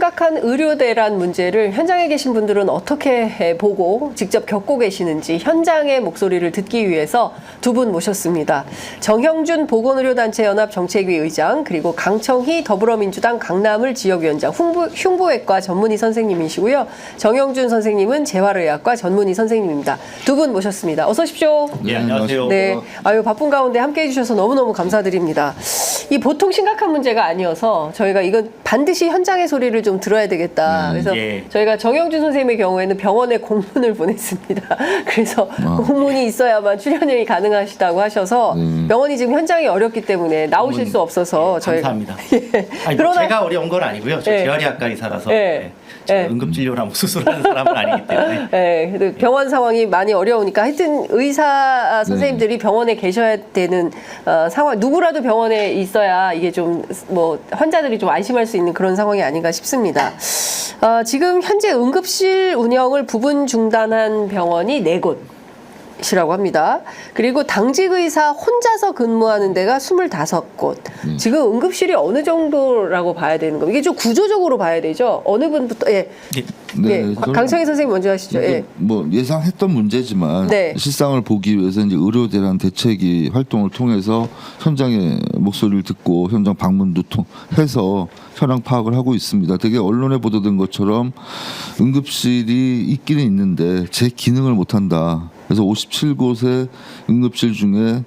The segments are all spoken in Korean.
심각한 의료 대란 문제를 현장에 계신 분들은 어떻게 보고 직접 겪고 계시는지 현장의 목소리를 듣기 위해서 두 분 모셨습니다. 정형준 보건의료단체연합 정책위 의장, 그리고 강청희 더불어민주당 강남을 지역위원장, 흉부외과 전문의 선생님이시고요. 정형준 선생님은 재활의학과 전문의 선생님입니다. 두 분 모셨습니다. 어서 오십시오. 네, 안녕하세요. 네, 바쁜 가운데 함께해 주셔서 너무너무 감사드립니다. 이 보통 심각한 문제가 아니어서 저희가 이건 반드시 현장의 소리를 좀 들어야 되겠다. 그래서 저희가 정형준 선생님의 경우에는 병원에 공문을 보냈습니다. 그래서 공문이 있어야만 출연이 가능하시다고 하셔서 병원이 지금 현장이 어렵기 때문에 나오실 수 없어서 저희가 감사합니다. 아니, 제가 어려운 건 아니고요. 저 재활의학과 의사라서 응급진료나 뭐 수술하는 사람은 아니기 때문에. 네, 병원 상황이 많이 어려우니까 하여튼 의사 선생님들이 병원에 계셔야 되는 상황, 누구라도 병원에 있어야 이게 좀 뭐 환자들이 좀 안심할 수 있는 그런 상황이 아닌가 싶습니다. 지금 현재 응급실 운영을 부분 중단한 병원이 4곳. 이라고 합니다. 그리고 당직 의사 혼자서 근무하는 데가 25곳. 지금 응급실이 어느 정도라고 봐야 되는 겁니까? 이게 좀 구조적으로 봐야 되죠. 어느 분부터 강청희 선생님 먼저 하시죠. 뭐 예상했던 문제지만 실상을 보기 위해서 이제 의료대란 대책위 활동을 통해서 현장의 목소리를 듣고 현장 방문도 해서 현황 파악을 하고 있습니다. 되게 언론에 보도된 것처럼 응급실이 있기는 있는데 제 기능을 못한다. 그래서 57곳의 응급실 중에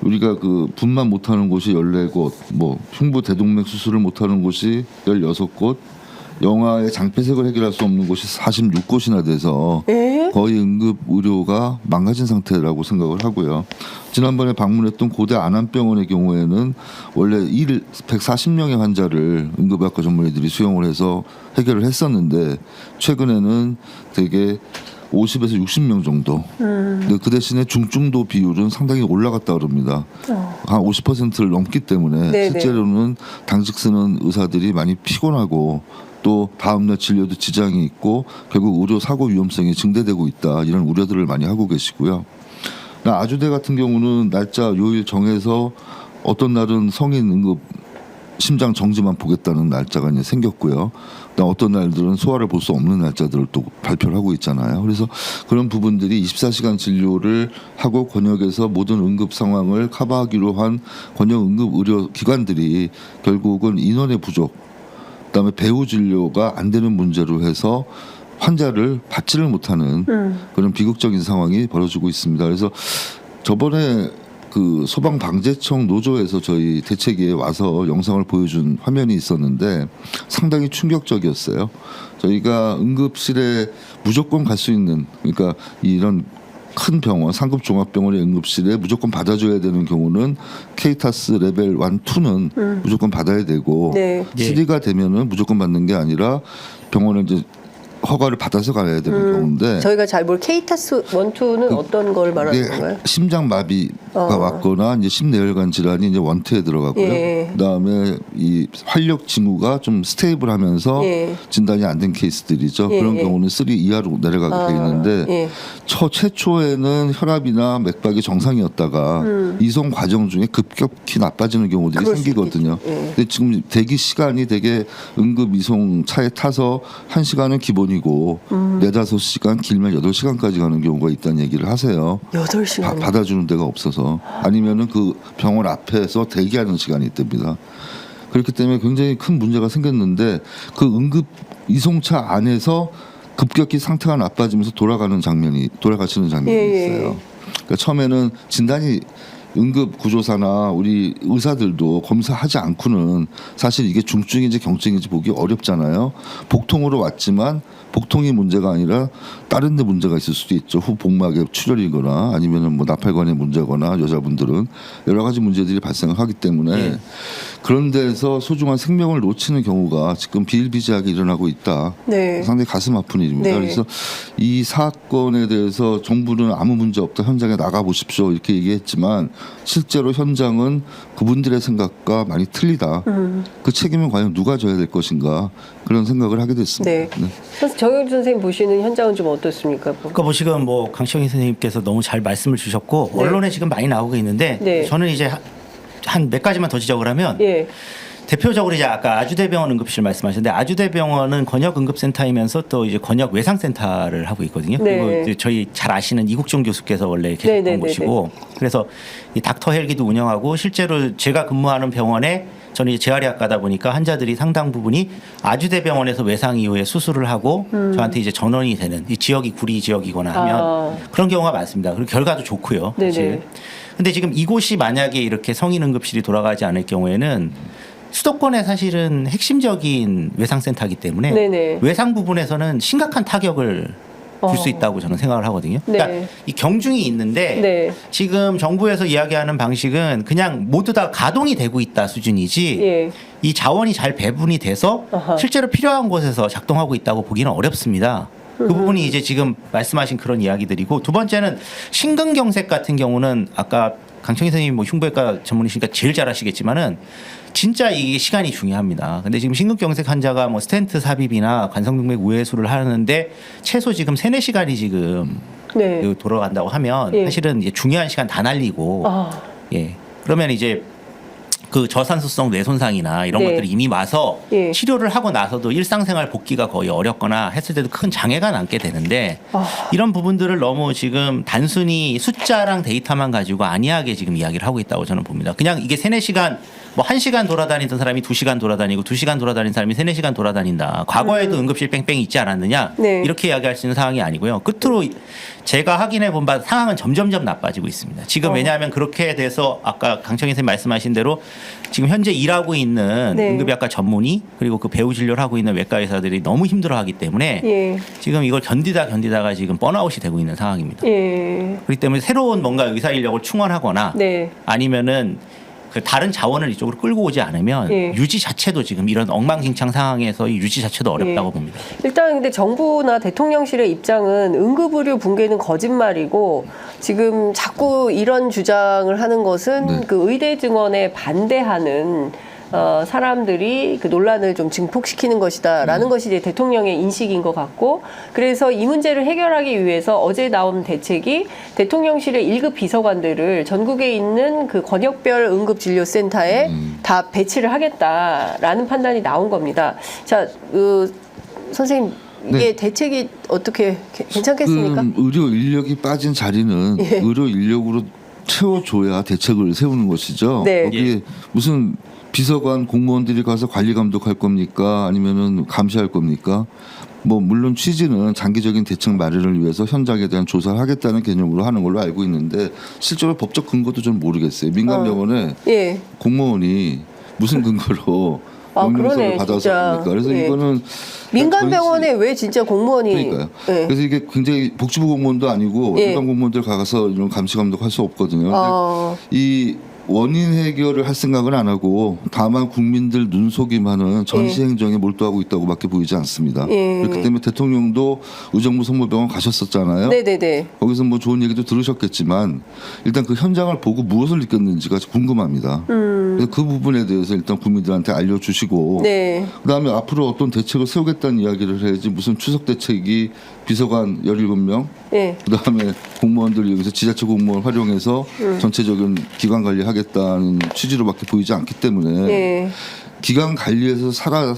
우리가 그 분만 못하는 곳이 14곳, 뭐 흉부 대동맥 수술을 못하는 곳이 16곳, 영아의 장폐색을 해결할 수 없는 곳이 46곳이나 돼서 거의 응급 의료가 망가진 상태라고 생각을 하고요. 지난번에 방문했던 고대 안암병원의 경우에는 원래 140명의 환자를 응급의학과 전문의들이 수용을 해서 해결을 했었는데 최근에는 되게 50에서 60명 정도. 근데 그 대신에 중증도 비율은 상당히 올라갔다 그럽니다. 한 50%를 넘기 때문에 실제로는 당직 쓰는 의사들이 많이 피곤하고 또 다음날 진료도 지장이 있고 결국 의료 사고 위험성이 증대되고 있다. 이런 우려들을 많이 하고 계시고요. 아주대 같은 경우는 날짜 요일 정해서 어떤 날은 성인 응급 심장 정지만 보겠다는 날짜가 이제 생겼고요. 어떤 날들은 소화를 볼 수 없는 날짜들을 또 발표를 하고 있잖아요. 그래서 그런 부분들이 24시간 진료를 하고 권역에서 모든 응급 상황을 커버하기로 한 권역 응급 의료 기관들이 결국은 인원의 부족, 그다음에 배후 진료가 안 되는 문제로 해서 환자를 받지를 못하는 그런 비극적인 상황이 벌어지고 있습니다. 그래서 저번에 그 소방방재청 노조에서 저희 대책위에 와서 영상을 보여준 화면이 있었는데 상당히 충격적이었어요. 저희가 응급실에 무조건 갈 수 있는, 그러니까 이런 큰 병원, 상급 종합병원의 응급실에 무조건 받아줘야 되는 경우는 K타스 레벨 1, 2는 무조건 받아야 되고 3가 되면은 무조건 받는 게 아니라 병원에 이제 허가를 받아서 가야 되는 경우인데 저희가 잘 볼 K타스 1, 2는 어떤 걸 말하는 건가요? 심장 마비가 왔거나 이제 심내혈관 질환이 이제 원투에 들어가고요. 그다음에 이 활력 징후가 좀 스테이블하면서 진단이 안 된 케이스들이죠. 그런 경우는 3 이하로 내려가게 돼 있는데 최초에는 혈압이나 맥박이 정상이었다가 이송 과정 중에 급격히 나빠지는 경우들이 생기거든요. 근데 지금 대기 시간이 되게 응급 이송 차에 타서 1시간은 기본이고 4-5시간 길면 8시간까지 가는 경우가 있다는 얘기를 하세요. 8시간 받아주는 데가 없어서 아니면은 그 병원 앞에서 대기하는 시간이 있답니다. 그렇기 때문에 굉장히 큰 문제가 생겼는데 그 응급 이송차 안에서 급격히 상태가 나빠지면서 돌아가시는 장면이 있어요. 그러니까 처음에는 진단이 응급 구조사나 우리 의사들도 검사하지 않고는 사실 이게 중증인지 경증인지 보기 어렵잖아요. 복통으로 왔지만 복통이 문제가 아니라 다른 데 문제가 있을 수도 있죠. 후복막에 출혈이거나 아니면은 뭐 나팔관에 문제거나 여자분들은 여러 가지 문제들이 발생을 하기 때문에 그런 데서 소중한 생명을 놓치는 경우가 지금 비일비재하게 일어나고 있다. 상당히 가슴 아픈 일입니다. 그래서 이 사건에 대해서 정부는 아무 문제 없다. 현장에 나가 보십시오. 이렇게 얘기했지만 실제로 현장은 그분들의 생각과 많이 틀리다. 그 책임은 과연 누가 져야 될 것인가 그런 생각을 하게 됐습니다. 정형준 선생님 보시는 현장은 좀 어떻습니까? 그러니까 뭐 지금 뭐 강청희 선생님께서 너무 잘 말씀을 주셨고 언론에 지금 많이 나오고 있는데 저는 이제 한 몇 가지만 더 지적을 하면 대표적으로 이제 아까 아주대병원 응급실 말씀하셨는데 아주대병원은 권역 응급센터이면서 또 이제 권역 외상센터를 하고 있거든요. 네. 그리고 이제 저희 잘 아시는 이국종 교수께서 원래 계셨던 곳이고 그래서 이 닥터 헬기도 운영하고 실제로 제가 근무하는 병원에 저는 이제 재활의학과다 보니까 환자들이 상당 부분이 아주대병원에서 외상 이후에 수술을 하고 저한테 이제 전원이 되는 이 지역이 구리 지역이거나 하면 그런 경우가 많습니다. 그리고 결과도 좋고요. 사실. 근데 지금 이곳이 만약에 이렇게 성인 응급실이 돌아가지 않을 경우에는 수도권의 사실은 핵심적인 외상센터이기 때문에 네네. 외상 부분에서는 심각한 타격을 줄 수 있다고 저는 생각을 하거든요. 네. 그러니까 이 경중이 있는데 네. 지금 정부에서 이야기하는 방식은 그냥 모두 다 가동이 되고 있다 수준이지 예. 이 자원이 잘 배분이 돼서 아하. 실제로 필요한 곳에서 작동하고 있다고 보기는 어렵습니다. 그 부분이 이제 지금 말씀하신 그런 이야기들이고 두 번째는 심근경색 같은 경우는 아까 강청희 선생님이 뭐 흉부외과 전문이시니까 제일 잘 아시겠지만은 진짜 이게 시간이 중요합니다. 근데 지금 심근경색 환자가 뭐 스텐트 삽입이나 관성동맥 우회수를 하는데 최소 지금 3-4시간이 지금 네. 돌아간다고 하면 예. 사실은 이제 중요한 시간 다 날리고 예. 그러면 이제 그 저산소성 뇌 손상이나 이런 네. 것들이 이미 와서 예. 치료를 하고 나서도 일상생활 복귀가 거의 어렵거나 했을 때도 큰 장애가 남게 되는데 이런 부분들을 너무 지금 단순히 숫자랑 데이터만 가지고 안이하게 지금 이야기를 하고 있다고 저는 봅니다. 그냥 이게 3-4시간 뭐 1시간 돌아다니던 사람이 2시간 돌아다니고 2시간 돌아다니는 사람이 3-4시간 돌아다닌다. 과거에도 응급실 뺑뺑이 있지 않았느냐. 네. 이렇게 이야기할 수 있는 상황이 아니고요. 끝으로 제가 확인해 본 바 상황은 점점점 나빠지고 있습니다. 지금 왜냐하면 그렇게 돼서 아까 강청희 선생님 말씀하신 대로 지금 현재 일하고 있는 네. 응급의학과 전문의 그리고 그 배후 진료를 하고 있는 외과 의사들이 너무 힘들어하기 때문에 예. 지금 지금 이걸 견디다가 지금 번아웃이 되고 있는 상황입니다. 예. 그렇기 때문에 새로운 뭔가 의사 인력을 충원하거나 네. 아니면은 그 다른 자원을 이쪽으로 끌고 오지 않으면 예. 유지 자체도 지금 이런 엉망진창 상황에서 이 유지 자체도 어렵다고 예. 봅니다. 일단 근데 정부나 대통령실의 입장은 응급의료 붕괴는 거짓말이고 지금 자꾸 이런 주장을 하는 것은 네. 그 의대 증원에 반대하는 사람들이 그 논란을 좀 증폭시키는 것이다라는 것이 이제 대통령의 인식인 것 같고 그래서 이 문제를 해결하기 위해서 어제 나온 대책이 대통령실의 1급 비서관들을 전국에 있는 그 권역별 응급진료센터에 다 배치를 하겠다라는 판단이 나온 겁니다. 자, 선생님 이게 네. 대책이 어떻게 괜찮겠습니까? 의료 인력이 빠진 자리는 예. 의료 인력으로 채워줘야 대책을 세우는 것이죠. 네. 거기에 무슨 비서관 공무원들이 가서 관리 감독할 겁니까? 아니면은 감시할 겁니까? 뭐 물론 취지는 장기적인 대책 마련을 위해서 현장에 대한 조사를 하겠다는 개념으로 하는 걸로 알고 있는데 실제로 법적 근거도 좀 모르겠어요. 민간 병원에 예. 공무원이 무슨 근거로 명령서를 그러네, 받아서 진짜. 합니까? 그래서 예. 이거는 민간 병원에 왜 진짜 공무원이 그러니까요. 예. 그래서 이게 굉장히 복지부 공무원도 아니고 예. 일반 공무원들 가서 이런 감시 감독할 수 없거든요. 어. 이 원인 해결을 할 생각은 안 하고 다만 국민들 눈속임하는 전시 행정에 몰두하고 있다고밖에 보이지 않습니다. 예. 그렇기 때문에 대통령도 의정부 성모병원 가셨었잖아요. 네네네. 거기서 뭐 좋은 얘기도 들으셨겠지만 일단 그 현장을 보고 무엇을 느꼈는지가 궁금합니다. 그래서 그 부분에 대해서 일단 국민들한테 알려주시고 네. 그다음에 앞으로 어떤 대책을 세우겠다는 이야기를 해야지 무슨 추석 대책이 비서관 17명 예. 그다음에 공무원들 여기서 지자체 공무원 활용해서 전체적인 기관 관리하겠다는 취지로밖에 보이지 않기 때문에 예. 기관 관리에서 살아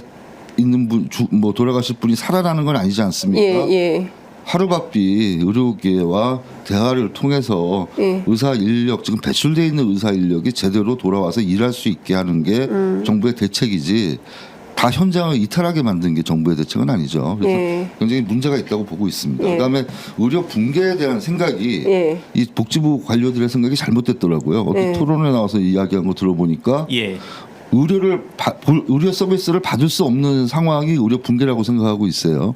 있는 분, 뭐 돌아가실 분이 살아나는 건 아니지 않습니까? 예. 하루바삐 의료계와 대화를 통해서 예. 의사 인력 지금 배출돼 있는 의사 인력이 제대로 돌아와서 일할 수 있게 하는 게 정부의 대책이지. 다 현장을 이탈하게 만든 게 정부의 대책은 아니죠. 그래서 예. 굉장히 문제가 있다고 보고 있습니다. 예. 그다음에 의료 붕괴에 대한 생각이 예. 이 복지부 관료들의 생각이 잘못됐더라고요. 어떻게 예. 토론에 나와서 이야기한 거 들어보니까 예. 의료 서비스를 받을 수 없는 상황이 의료 붕괴라고 생각하고 있어요.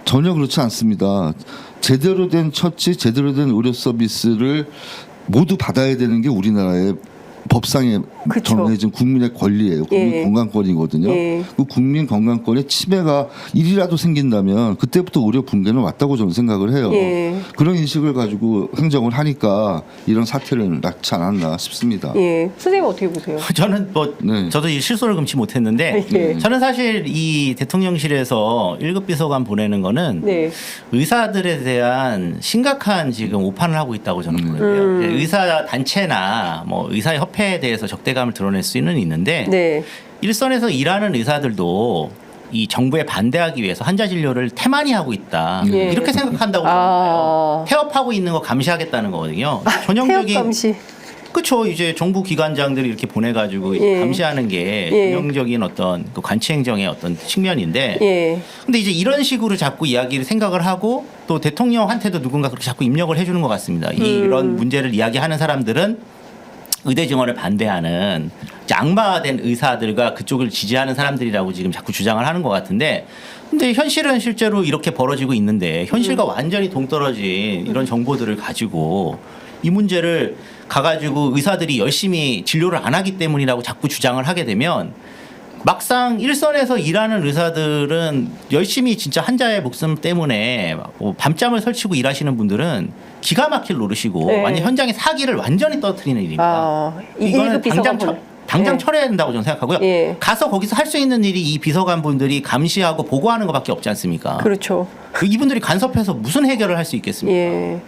전혀 그렇지 않습니다. 제대로 된 처치, 제대로 된 의료 서비스를 모두 받아야 되는 게 우리나라의 법상에 그쵸. 정해진 국민의 권리예요. 국민 예. 건강권이거든요. 예. 그 국민 건강권에 침해가 일이라도 생긴다면 그때부터 의료 붕괴는 왔다고 저는 생각을 해요. 예. 그런 인식을 가지고 행정을 하니까 이런 사태를 낳지 않았나 싶습니다. 예. 선생님 어떻게 보세요? 저는 뭐 네. 저도 이 실소를 금치 못했는데 예. 저는 사실 이 대통령실에서 1급 비서관 보내는 거는 네. 의사들에 대한 심각한 지금 오판을 하고 있다고 저는 보는데요. 의사 단체나 뭐 의사협회 실패에 대해서 적대감을 드러낼 수는 있는데 네. 일선에서 일하는 의사들도 이 정부에 반대하기 위해서 환자 진료를 태만히 하고 있다. 예. 이렇게 생각한다고 저는 태업하고 있는 거 감시하겠다는 거거든요. 전형적인 태업 감시. 그렇죠. 이제 정부 기관장들이 이렇게 보내가지고 예. 감시하는 게 예. 전형적인 어떤 그 관치 행정의 어떤 측면인데. 예. 근데 이제 이런 식으로 자꾸 이야기를 생각을 하고 또 대통령한테도 누군가 그렇게 자꾸 입력을 해주는 것 같습니다. 이런 문제를 이야기하는 사람들은 의대 증원을 반대하는 이제 악마된 의사들과 그쪽을 지지하는 사람들이라고 지금 자꾸 주장을 하는 것 같은데, 근데 현실은 실제로 이렇게 벌어지고 있는데 현실과 완전히 동떨어진 이런 정보들을 가지고 이 문제를 가가지고 의사들이 열심히 진료를 안 하기 때문이라고 자꾸 주장을 하게 되면 막상 일선에서 일하는 의사들은 열심히 진짜 환자의 목숨 때문에 뭐 밤잠을 설치고 일하시는 분들은 기가 막힐 노릇이고 네. 완전 현장의 사기를 완전히 떨어뜨리는 일입니다. 이거는 당장 처리해야 된다고 저는 생각하고요. 예. 가서 거기서 할 수 있는 일이 이 비서관 분들이 감시하고 보고하는 것밖에 없지 않습니까? 그렇죠. 이분들이 간섭해서 무슨 해결을 할 수 있겠습니까? 예.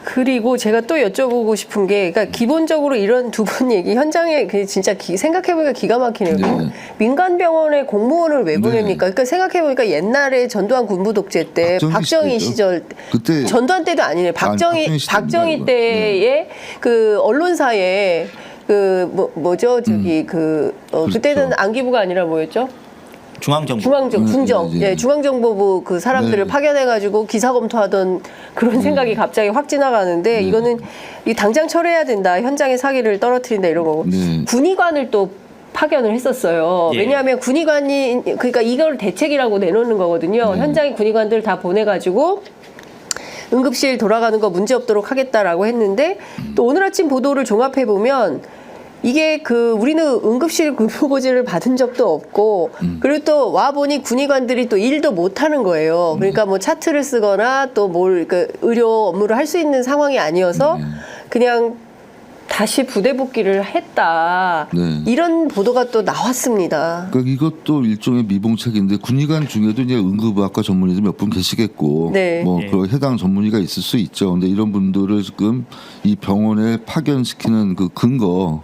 그리고 제가 또 여쭤보고 싶은 게, 그러니까 기본적으로 이런 두 분 얘기 현장에 진짜 생각해보니까 기가 막히네요. 네. 민간 병원에 공무원을 왜 보냅니까? 네. 그러니까 생각해보니까 옛날에 전두환 군부 독재 때 박정희 시절 그때 전두환 때도 아니네. 박정희 시절입니다. 때에 그 언론사에 그 뭐죠 저기 그때는 안기부가 아니라 뭐였죠? 중앙정부. 군정. 네. 예, 중앙정보부 그 사람들을 네. 파견해가지고 기사 검토하던 그런 생각이 갑자기 확 지나가는데 이거는 이 당장 처리해야 된다. 현장의 사기를 떨어뜨린다 이런 거고. 네. 군의관을 또 파견을 했었어요. 예. 왜냐하면 군의관이 그러니까 이걸 대책이라고 내놓는 거거든요. 현장의 군의관들 다 보내가지고 응급실 돌아가는 거 문제 없도록 하겠다라고 했는데 또 오늘 아침 보도를 종합해 보면 이게 우리는 응급실 근무고지를 받은 적도 없고 그리고 또 와 보니 군의관들이 또 일도 못 하는 거예요. 그러니까 뭐 차트를 쓰거나 또 의료 업무를 할 수 있는 상황이 아니어서 그냥 다시 부대 복귀를 했다. 네. 이런 보도가 또 나왔습니다. 그러니까 이것도 일종의 미봉책인데 군의관 중에도 이제 응급의학과 전문의들 몇 분 계시겠고 네. 뭐 예. 그 해당 전문의가 있을 수 있죠. 근데 이런 분들을 지금 이 병원에 파견시키는 그 근거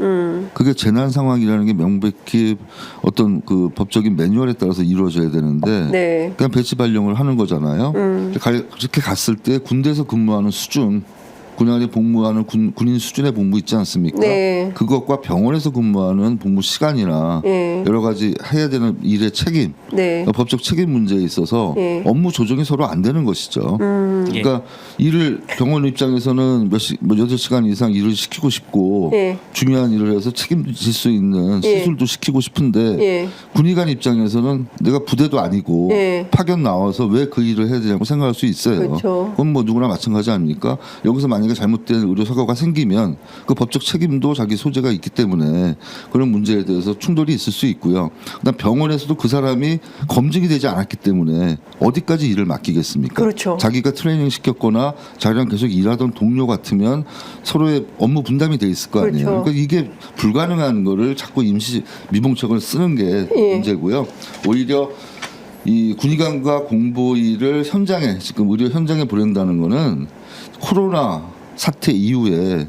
그게 재난 상황이라는 게 명백히 어떤 그 법적인 매뉴얼에 따라서 이루어져야 되는데 네. 그냥 배치 발령을 하는 거잖아요. 그렇게 갔을 때 군대에서 근무하는 수준 군안에 복무하는 군인 수준의 복무 있지 않습니까? 네. 그것과 병원에서 근무하는 복무 시간이나 네. 여러 가지 해야 되는 일의 책임, 네. 법적 책임 문제에 있어서 네. 업무 조정이 서로 안 되는 것이죠. 예. 그러니까 일을 병원 입장에서는 8시간 이상 일을 시키고 싶고 네. 중요한 일을 해서 책임질 수 있는 예. 시술도 시키고 싶은데 예. 군의관 입장에서는 내가 부대도 아니고 예. 파견 나와서 왜 그 일을 해야 되냐고 생각할 수 있어요. 그렇죠. 그건 뭐 누구나 마찬가지 아닙니까? 여기서 만약에 잘못된 의료 사고가 생기면 그 법적 책임도 자기 소재가 있기 때문에 그런 문제에 대해서 충돌이 있을 수 있고요. 그다음 병원에서도 그 사람이 검증이 되지 않았기 때문에 어디까지 일을 맡기겠습니까? 그렇죠. 자기가 트레이닝 시켰거나 자기랑 계속 일하던 동료 같으면 서로의 업무 분담이 돼 있을 거 아니에요. 그렇죠. 그러니까 이게 불가능한 거를 자꾸 임시 미봉책을 쓰는 게 예. 문제고요. 오히려 이 군의관과 공보위를 현장에 지금 의료 현장에 보낸다는 거는 코로나 사태 이후에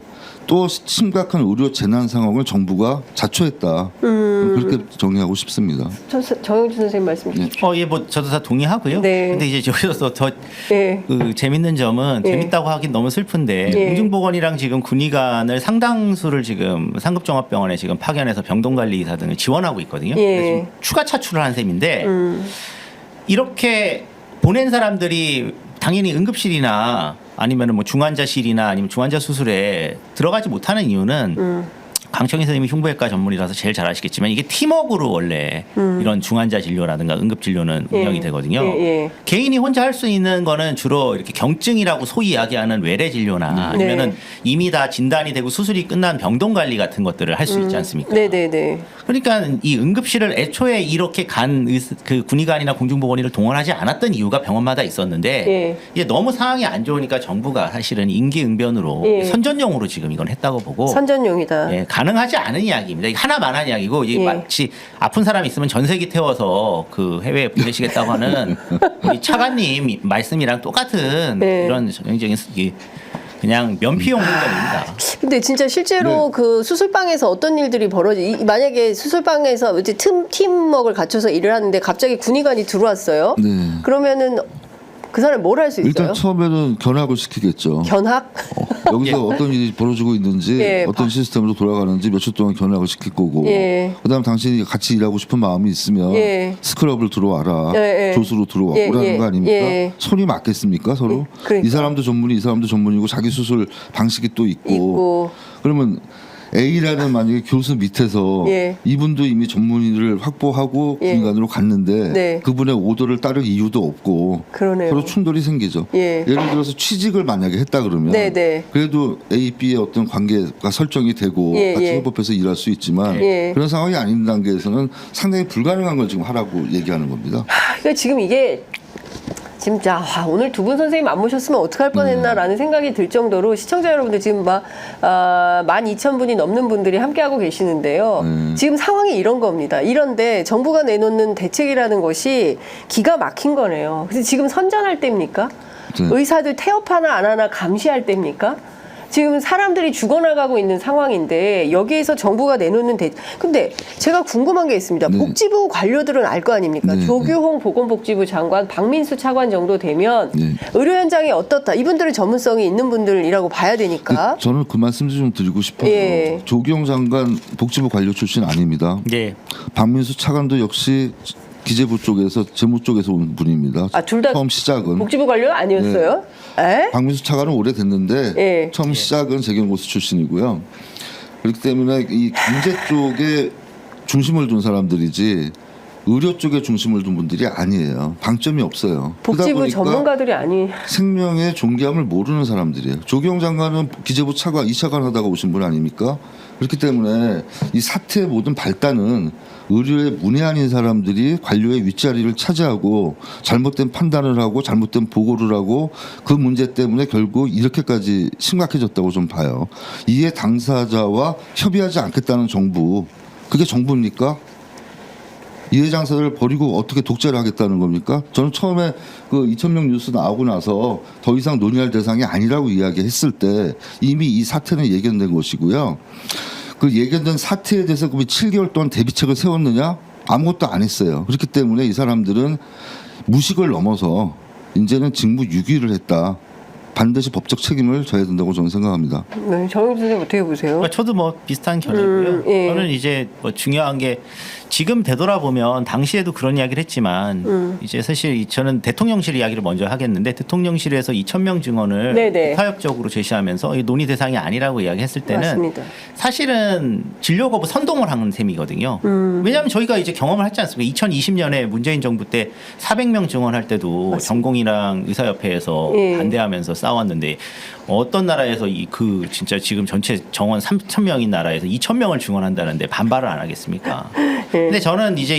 또 심각한 의료 재난 상황을 정부가 자초했다. 그렇게 정리하고 싶습니다. 정영준 선생님 말씀 주시죠. 예, 뭐 저도 다 동의하고요. 네. 근데 이제 여기서 더 네. 재밌는 점은 예. 재밌다고 하긴 너무 슬픈데 예. 공중보건이랑 지금 군의관을 상당수를 지금 상급종합병원에 지금 파견해서 병동관리의사 등을 지원하고 있거든요. 예. 그래서 지금 추가 차출을 한 셈인데 이렇게 보낸 사람들이 당연히 응급실이나 아니면은 뭐 중환자실이나 아니면 중환자 수술에 들어가지 못하는 이유는 강청희 선생님이 흉부외과 전문이라서 제일 잘 아시겠지만 이게 팀워크로 원래 이런 중환자 진료라든가 응급 진료는 예. 운영이 되거든요. 예. 개인이 혼자 할 수 있는 거는 주로 이렇게 경증이라고 소위 이야기하는 외래 진료나 아니면은 네. 이미 다 진단이 되고 수술이 끝난 병동 관리 같은 것들을 할 수 있지 않습니까? 네네네. 그러니까 이 응급실을 애초에 이렇게 그 군의관이나 공중보건의를 동원하지 않았던 이유가 병원마다 있었는데 예. 이게 너무 상황이 안 좋으니까 정부가 사실은 임기응변으로 예. 선전용으로 지금 이건 했다고 보고 선전용이다. 예, 가능하지 않은 이야기입니다. 이게 하나만한 이야기고 이게 예. 마치 아픈 사람 있으면 전세기 태워서 그 해외에 보내시겠다고 하는 우리 차관님 말씀이랑 똑같은 네. 이런 전형적인 그냥 면피용 물건입니다. 근데 진짜 실제로 네. 그 수술방에서 어떤 일들이 만약에 수술방에서 이제 팀워크를 갖춰서 일을 하는데 갑자기 군의관이 들어왔어요. 네. 그러면은 그 사람 뭘 할 수 있어요? 일단 처음에는 견학을 시키겠죠. 견학? 여기서 어떤 일이 벌어지고 있는지 예, 어떤 시스템으로 돌아가는지 몇 주 동안 견학을 시킬 거고 예. 그다음 당신이 같이 일하고 싶은 마음이 있으면 예. 스크럽을 들어와라 예, 예. 조수로 들어오라는 예, 예. 거 아닙니까? 예. 손이 맞겠습니까 서로? 예, 그러니까. 이 사람도 전문이 이 사람도 전문이고 자기 수술 방식이 또 있고. 그러면 A라는 만약에 교수 밑에서 예. 이분도 이미 전문의를 확보하고 예. 군의관으로 갔는데 네. 그분의 오더를 따를 이유도 없고 그러네요. 서로 충돌이 생기죠. 예. 예를 들어서 취직을 만약에 했다 그러면 네, 네. 그래도 A, B의 어떤 관계가 설정이 되고 예, 같이 예. 협업해서 일할 수 있지만 예. 그런 상황이 아닌 단계에서는 상당히 불가능한 걸 지금 하라고 얘기하는 겁니다. 그러니까 지금 이게 진짜 오늘 두 분 선생님 안 모셨으면 어떡할 뻔했나라는 생각이 들 정도로 시청자 여러분들 지금 막 12,000분이 넘는 분들이 함께하고 계시는데요. 지금 상황이 이런 겁니다. 이런데 정부가 내놓는 대책이라는 것이 기가 막힌 거네요. 그래서 지금 선전할 때입니까? 네. 의사들 태업 하나 안 하나 감시할 때입니까? 지금 사람들이 죽어나가고 있는 상황인데 여기에서 정부가 내놓는 근데 제가 궁금한 게 있습니다. 네. 복지부 관료들은 알 거 아닙니까? 네, 조규홍 보건복지부 장관, 박민수 차관 정도 되면 네. 의료 현장이 어떻다. 이분들은 전문성이 있는 분들이라고 봐야 되니까. 근데 저는 그 말씀도 좀 드리고 싶어요. 예. 조기영 장관 복지부 관료 출신 아닙니다. 네. 박민수 차관도 역시 기재부 쪽에서 재무 쪽에서 온 분입니다. 둘 다 처음 시작은 복지부 관료 아니었어요? 에? 박민수 차관은 오래됐는데 예. 처음 시작은 재경고수 출신이고요. 그렇기 때문에 이 경제 쪽에 중심을 둔 사람들이지 의료 쪽에 중심을 둔 분들이 아니에요. 방점이 없어요. 그러다 복지부 보니까 전문가들이 아니. 생명의 존귀함을 모르는 사람들이에요. 조기영 장관은 기재부 차관, 2차관 하다가 오신 분 아닙니까? 그렇기 때문에 이 사태의 모든 발단은 의료에 문외한인 사람들이 관료의 윗자리를 차지하고 잘못된 판단을 하고 잘못된 보고를 하고 그 문제 때문에 결국 이렇게까지 심각해졌다고 좀 봐요. 이에 당사자와 협의하지 않겠다는 정부, 그게 정부입니까? 이해장사를 버리고 어떻게 독재를 하겠다는 겁니까? 저는 처음에 그 2,000명 뉴스 나오고 나서 더 이상 논의할 대상이 아니라고 이야기했을 때 이미 이 사태는 예견된 것이고요. 그 예견된 사태에 대해서 그 7개월 동안 대비책을 세웠느냐? 아무것도 안 했어요. 그렇기 때문에 이 사람들은 무식을 넘어서 이제는 직무유기를 했다. 반드시 법적 책임을 져야 된다고 저는 생각합니다. 네, 정영 선생님 어떻게 보세요? 그러니까 저도 뭐 비슷한 견해고요. 예. 저는 이제 뭐 중요한 게 지금 되돌아보면 당시에도 그런 이야기를 했지만 이제 사실 저는 대통령실 이야기를 먼저 하겠는데 대통령실에서 2,000명 증언을 네네. 타협적으로 제시하면서 이 논의 대상이 아니라고 이야기했을 때는 맞습니다. 사실은 진료 거부 선동을 하는 셈이거든요. 왜냐하면 저희가 이제 경험을 했지 않습니까? 2020년에 문재인 정부 때 400명 증언할 때도 맞습니다. 전공의랑 의사협회에서 예. 반대하면서 싸웠는데 어떤 나라에서 그 진짜 지금 전체 정원 3,000명인 나라에서 2,000명을 증언한다는데 반발을 안 하겠습니까? 근데 저는 이제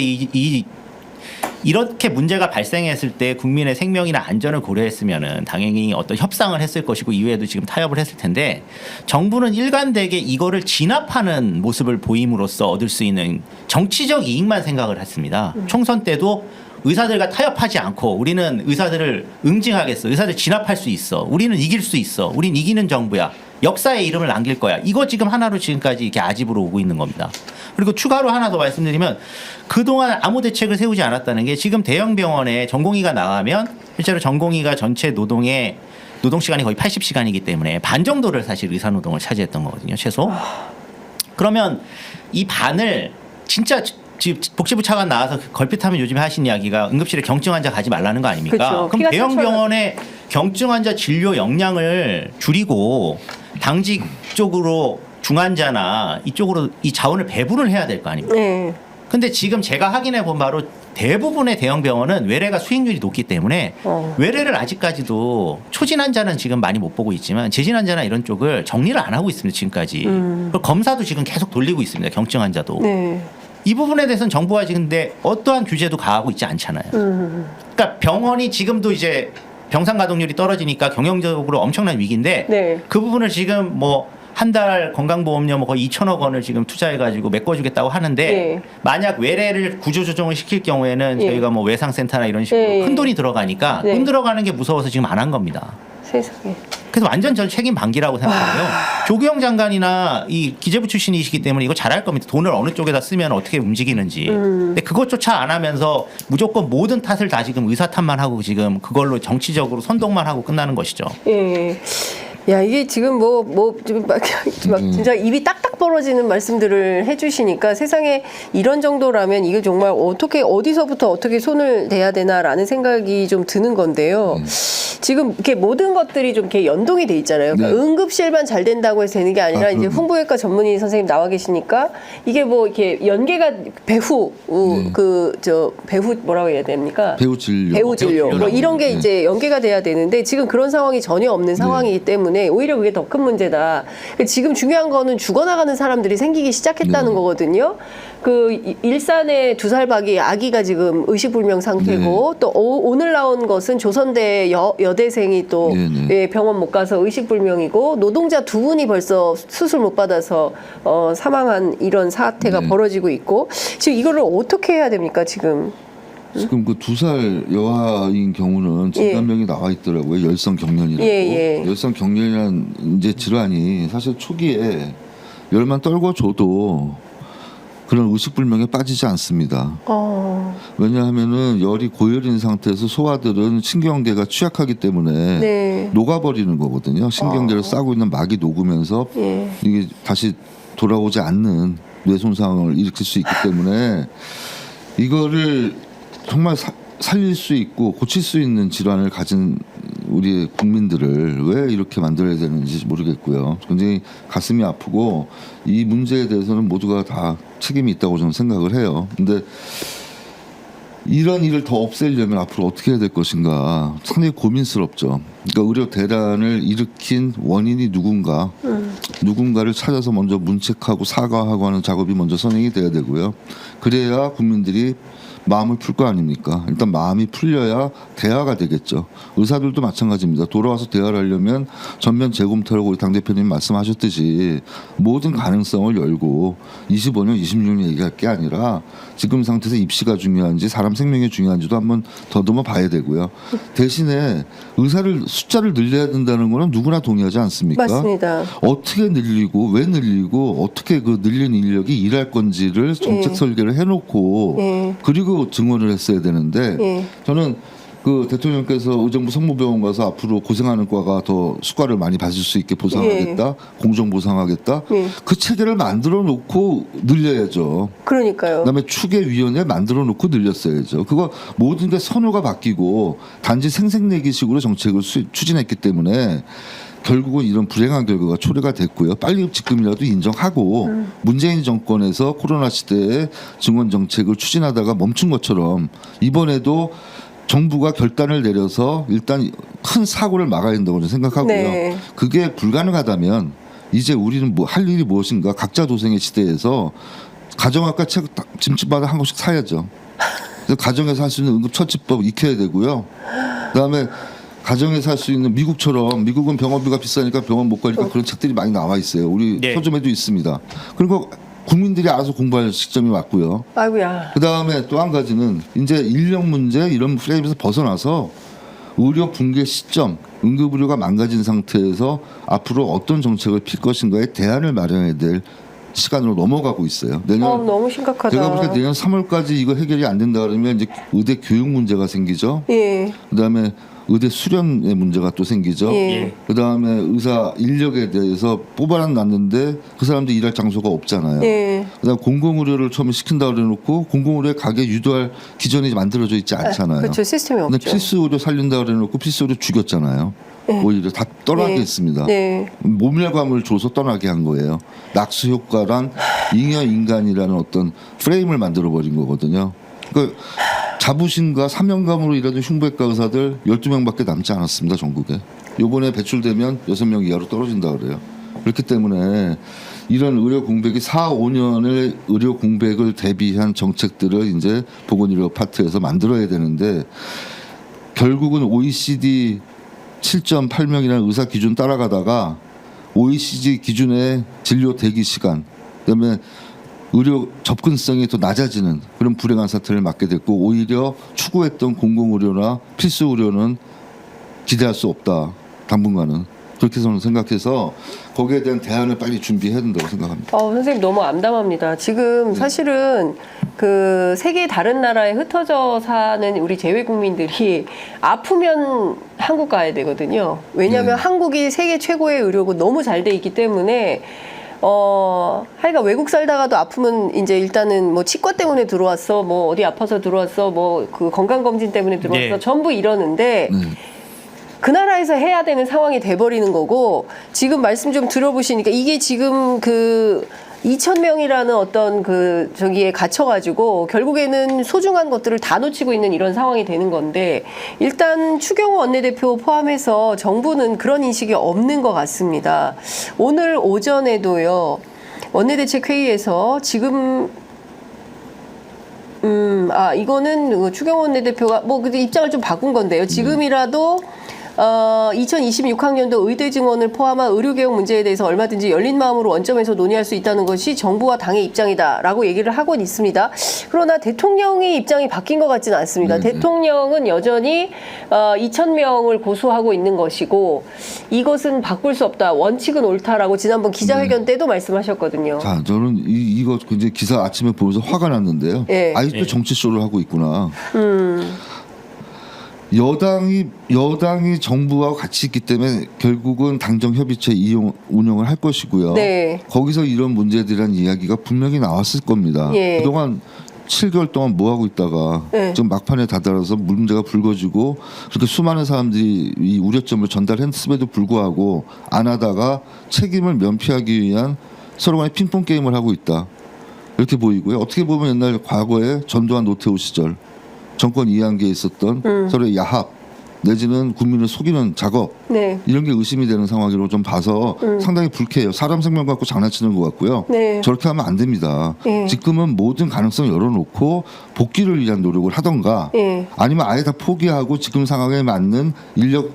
이렇게 문제가 발생했을 때 국민의 생명이나 안전을 고려했으면은 당연히 어떤 협상을 했을 것이고 이외에도 지금 타협을 했을 텐데 정부는 일관되게 이거를 진압하는 모습을 보임으로써 얻을 수 있는 정치적 이익만 생각을 했습니다. 총선 때도 의사들과 타협하지 않고 우리는 의사들을 응징하겠어. 의사들 진압할 수 있어. 우리는 이길 수 있어. 우린 이기는 정부야. 역사의 이름을 남길 거야. 이거 지금 하나로 지금까지 이렇게 아집으로 오고 있는 겁니다. 그리고 추가로 하나 더 말씀드리면 그동안 아무 대책을 세우지 않았다는 게 지금 대형 병원에 전공의가 나가면 실제로 전공의가 전체 노동 시간이 거의 80시간이기 때문에 반 정도를 사실 의사 노동을 차지했던 거거든요. 최소. 그러면 이 반을 진짜 지금 복지부 차관 나와서 걸핏하면 요즘에 하신 이야기가 응급실에 경증 환자 가지 말라는 거 아닙니까? 그렇죠. 그럼 대형 병원의 경증 환자 진료 역량을 줄이고 당직 쪽으로 중환자나 이쪽으로 이 자원을 배분을 해야 될 거 아닙니까? 네. 근데 지금 제가 확인해 본 바로 대부분의 대형 병원은 외래가 수익률이 높기 때문에 외래를 아직까지도 초진 환자는 지금 많이 못 보고 있지만 재진 환자나 이런 쪽을 정리를 안 하고 있습니다. 지금까지. 그리고 검사도 지금 계속 돌리고 있습니다. 경증 환자도. 네. 이 부분에 대해서는 정부가 지금 근데 어떠한 규제도 가하고 있지 않잖아요. 그러니까 병원이 지금도 이제 병상 가동률이 떨어지니까 경영적으로 엄청난 위기인데 네. 그 부분을 지금 뭐 한 달 건강보험료 뭐 거의 2천억 원을 지금 투자해가지고 메꿔주겠다고 하는데 예. 만약 외래를 구조조정을 시킬 경우에는 예. 저희가 뭐 외상센터나 이런 식으로 예. 큰 돈이 들어가니까 네. 돈 들어가는 게 무서워서 지금 안 한 겁니다. 세상에. 그래서 완전 전 책임 방기라고 생각하고요. 조규영 장관이나 이 기재부 출신이시기 때문에 이거 잘할 겁니다. 돈을 어느 쪽에다 쓰면 어떻게 움직이는지. 근데 그것조차 안 하면서 무조건 모든 탓을 다 지금 의사 탓만 하고 지금 그걸로 정치적으로 선동만 하고 끝나는 것이죠. 예. 야, 이게 지금 지금 막 진짜 입이 딱딱 벌어지는 말씀들을 해주시니까 세상에 이런 정도라면 이게 정말 어떻게, 어디서부터 어떻게 손을 대야 되나라는 생각이 좀 드는 건데요. 지금 이렇게 모든 것들이 좀 이렇게 연동이 돼 있잖아요. 그러니까 응급실만 잘 된다고 해서 되는 게 아니라 이제 홍보외과 전문의 선생님 나와 계시니까 이게 뭐 이렇게 연계가 배후, 배후 뭐라고 해야 됩니까? 배후 진료. 배후 진료. 뭐 이런 게 이제 연계가 돼야 되는데 지금 그런 상황이 전혀 없는 상황이기 때문에 오히려 그게 더 큰 문제다. 지금 중요한 거는 죽어나가는 사람들이 생기기 시작했다는 거거든요. 그 일산의 2살박이 아기가 지금 의식불명 상태고 또 오늘 나온 것은 조선대 여대생이 또 병원 못 가서 의식불명이고 노동자 2분이 벌써 수술 못 받아서 사망한 이런 사태가 벌어지고 있고 지금 이거를 어떻게 해야 됩니까 지금? 지금 그 2살 여아인 경우는 진단명이 나와 있더라고요. 열성 경련이라고. 열성 경련이라는 이제 질환이 사실 초기에 열만 떨궈줘도 그런 의식불명에 빠지지 않습니다. 왜냐하면은 열이 고열인 상태에서 소아들은 신경계가 취약하기 때문에 녹아버리는 거거든요. 신경계를 싸고 있는 막이 녹으면서 이게 다시 돌아오지 않는 뇌 손상을 일으킬 수 있기 때문에 이거를 정말 살릴 수 있고 고칠 수 있는 질환을 가진 우리 국민들을 왜 이렇게 만들어야 되는지 모르겠고요. 굉장히 가슴이 아프고 이 문제에 대해서는 모두가 다 책임이 있다고 저는 생각을 해요. 근데 이런 일을 더 없애려면 앞으로 어떻게 해야 될 것인가 상당히 고민스럽죠. 그러니까 의료 대란을 일으킨 원인이 누군가를 찾아서 먼저 문책하고 사과하고 하는 작업이 먼저 선행이 돼야 되고요. 그래야 국민들이 마음을 풀 거 아닙니까? 일단 마음이 풀려야 대화가 되겠죠. 의사들도 마찬가지입니다. 돌아와서 대화를 하려면 전면 재검토라고 우리 당대표님 말씀하셨듯이 모든 가능성을 열고 25년, 26년 얘기할 게 아니라 지금 상태에서 입시가 중요한지 사람 생명이 중요한지도 한번 더듬어 봐야 되고요. 대신에 숫자를 늘려야 된다는 거는 누구나 동의하지 않습니까? 맞습니다. 어떻게 늘리고 왜 늘리고 어떻게 그 늘린 인력이 일할 건지를 정책 설계를 해놓고 그리고 증언을 했어야 되는데 저는 그 대통령께서 의정부 성모병원 가서 앞으로 고생하는 과가 더 수가를 많이 받을 수 있게 보상하겠다, 공정 보상하겠다. 그 체계를 만들어 놓고 늘려야죠. 그러니까요. 그다음에 추계위원회 만들어 놓고 늘렸어야죠. 그거 모든 게 선호가 바뀌고 단지 생색내기식으로 정책을 추진했기 때문에 결국은 이런 불행한 결과가 초래가 됐고요. 빨리 지금이라도 인정하고 문재인 정권에서 코로나 시대에 증원 정책을 추진하다가 멈춘 것처럼 이번에도 정부가 결단을 내려서 일단 큰 사고를 막아야 된다고 저는 생각하고요. 그게 불가능하다면 이제 우리는 뭐 할 일이 무엇인가 각자 도생의 시대에서 가정학과 책 짐집마다 한 권씩 사야죠. 그래서 가정에서 할 수 있는 응급처치법 익혀야 되고요. 그다음에 가정에서 할 수 있는 미국은 병원비가 비싸니까 병원 못 가니까 그런 책들이 많이 나와 있어요. 우리 서점에도 있습니다. 그리고 국민들이 알아서 공부할 시점이 왔고요. 아이고야. 그다음에 또 한 가지는 이제 인력 문제 이런 프레임에서 벗어나서 의료 붕괴 시점, 응급의료가 망가진 상태에서 앞으로 어떤 정책을 필 것인가에 대안을 마련해야 될 시간으로 넘어가고 있어요. 내년 너무 심각하다. 제가 볼 때 내년 3월까지 이거 해결이 안 된다 그러면 이제 의대 교육 문제가 생기죠. 그다음에 의대 수련의 문제가 또 생기죠. 그다음에 의사 인력에 대해서 뽑아놨는데 그 사람들 일할 장소가 없잖아요. 그다음에 공공의료를 처음에 시킨다고 그래놓고 공공의료에 가게 유도할 기전이 만들어져 있지 않잖아요. 그렇죠. 시스템이 없죠. 근데 필수의료 살린다고 그래놓고 필수의료 죽였잖아요. 오히려 다 떠나게 했습니다. 모멸감을 줘서 떠나게 한 거예요. 낙수 효과란 잉여 인간이라는 어떤 프레임을 만들어버린 거거든요. 그러니까 자부심과 사명감으로 일하는 흉부외과 의사들 12명밖에 남지 않았습니다. 전국에. 요번에 배출되면 6명 이하로 떨어진다 그래요. 그렇기 때문에 이런 의료 공백이 4, 5년의 의료 공백을 대비한 정책들을 이제 보건의료 파트에서 만들어야 되는데 결국은 OECD 7.8명이라는 의사 기준 따라가다가 OECD 기준의 진료 대기 시간 그다음에 의료 접근성이 더 낮아지는 그런 불행한 사태를 맞게 됐고 오히려 추구했던 공공의료나 필수의료는 기대할 수 없다. 당분간은. 그렇게 저는 생각해서 거기에 대한 대안을 빨리 준비해야 된다고 생각합니다. 선생님 너무 암담합니다. 지금 사실은 그 세계 다른 나라에 흩어져 사는 우리 재외 국민들이 아프면 한국 가야 되거든요. 왜냐하면 한국이 세계 최고의 의료고 너무 잘 돼 있기 때문에 하여간 외국 살다가도 아프면 이제 일단은 뭐 치과 때문에 들어왔어, 뭐 어디 아파서 들어왔어, 뭐 그 건강검진 때문에 들어왔어, 네. 전부 이러는데 그 나라에서 해야 되는 상황이 돼버리는 거고, 지금 말씀 좀 들어보시니까 이게 지금 그 2,000명이라는 어떤 그 저기에 갇혀가지고 결국에는 소중한 것들을 다 놓치고 있는 이런 상황이 되는 건데, 일단 추경호 원내대표 포함해서 정부는 그런 인식이 없는 것 같습니다. 오늘 오전에도요, 원내대책회의에서 지금 이거는 추경호 원내대표가 뭐 근데 입장을 좀 바꾼 건데요. 지금이라도 2026학년도 의대 증원을 포함한 의료개혁 문제에 대해서 얼마든지 열린 마음으로 원점에서 논의할 수 있다는 것이 정부와 당의 입장이다라고 얘기를 하곤 있습니다. 그러나 대통령의 입장이 바뀐 것 같지는 않습니다. 대통령은 여전히 2,000명을 고수하고 있는 것이고, 이것은 바꿀 수 없다, 원칙은 옳다라고 지난번 기자회견 때도 말씀하셨거든요. 자, 저는 이거 굉장히 기사 아침에 보면서 화가 났는데요. 예. 아직도 정치쇼를 하고 있구나. 여당이 정부와 같이 있기 때문에 결국은 당정협의체 운영을 할 것이고요. 네. 거기서 이런 문제에 대한 이야기가 분명히 나왔을 겁니다. 예. 그동안 7개월 동안 뭐 하고 있다가 네. 지금 막판에 다다라서 문제가 불거지고 그렇게 수많은 사람들이 이 우려점을 전달했음에도 불구하고 안 하다가 책임을 면피하기 위한 서로 간의 핑퐁 게임을 하고 있다, 이렇게 보이고요. 어떻게 보면 옛날 과거에 전두환 노태우 시절 정권 이해관계에 있었던 서로의 야합 내지는 국민을 속이는 작업, 네. 이런 게 의심이 되는 상황으로 좀 봐서 상당히 불쾌해요. 사람 생명 갖고 장난치는 것 같고요. 네. 저렇게 하면 안 됩니다. 네. 지금은 모든 가능성 열어놓고 복귀를 위한 노력을 하던가, 네. 아니면 아예 다 포기하고 지금 상황에 맞는 인력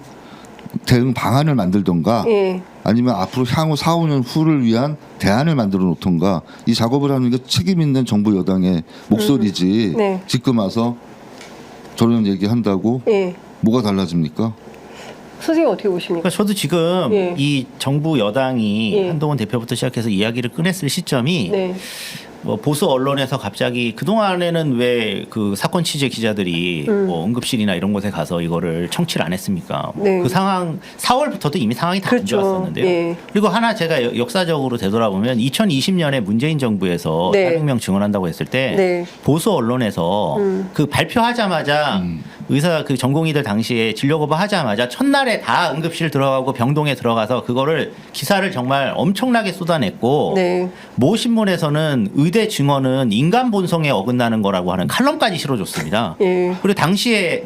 대응 방안을 만들던가, 예. 아니면 앞으로 향후 4, 5년 후를 위한 대안을 만들어 놓던가, 이 작업을 하는 게 책임 있는 정부 여당의 목소리지. 네. 지금 와서 저런 얘기한다고 예. 뭐가 달라집니까? 선생님 어떻게 보십니까? 그러니까 저도 지금 예. 이 정부 여당이 예. 한동훈 대표부터 시작해서 이야기를 꺼냈을 시점이 네. 뭐 보수 언론에서 갑자기 그동안에는 왜 그 사건 취재 기자들이 뭐 응급실이나 이런 곳에 가서 이거를 청취를 안 했습니까? 네. 그 상황 4월부터도 이미 상황이 다 안 그렇죠. 좋았었는데요. 예. 그리고 하나 제가 역사적으로 되돌아보면 2020년에 문재인 정부에서 네. 400명 증언한다고 했을 때 네. 보수 언론에서 그 발표하자마자 의사 그 전공의들 당시에 진료 거부하자마자 첫날에 다 응급실 들어가고 병동에 들어가서 그거를 기사를 정말 엄청나게 쏟아냈고, 네. 모 신문에서는 의대 증언은 인간 본성에 어긋나는 거라고 하는 칼럼까지 실어줬습니다. 예. 그리고 당시에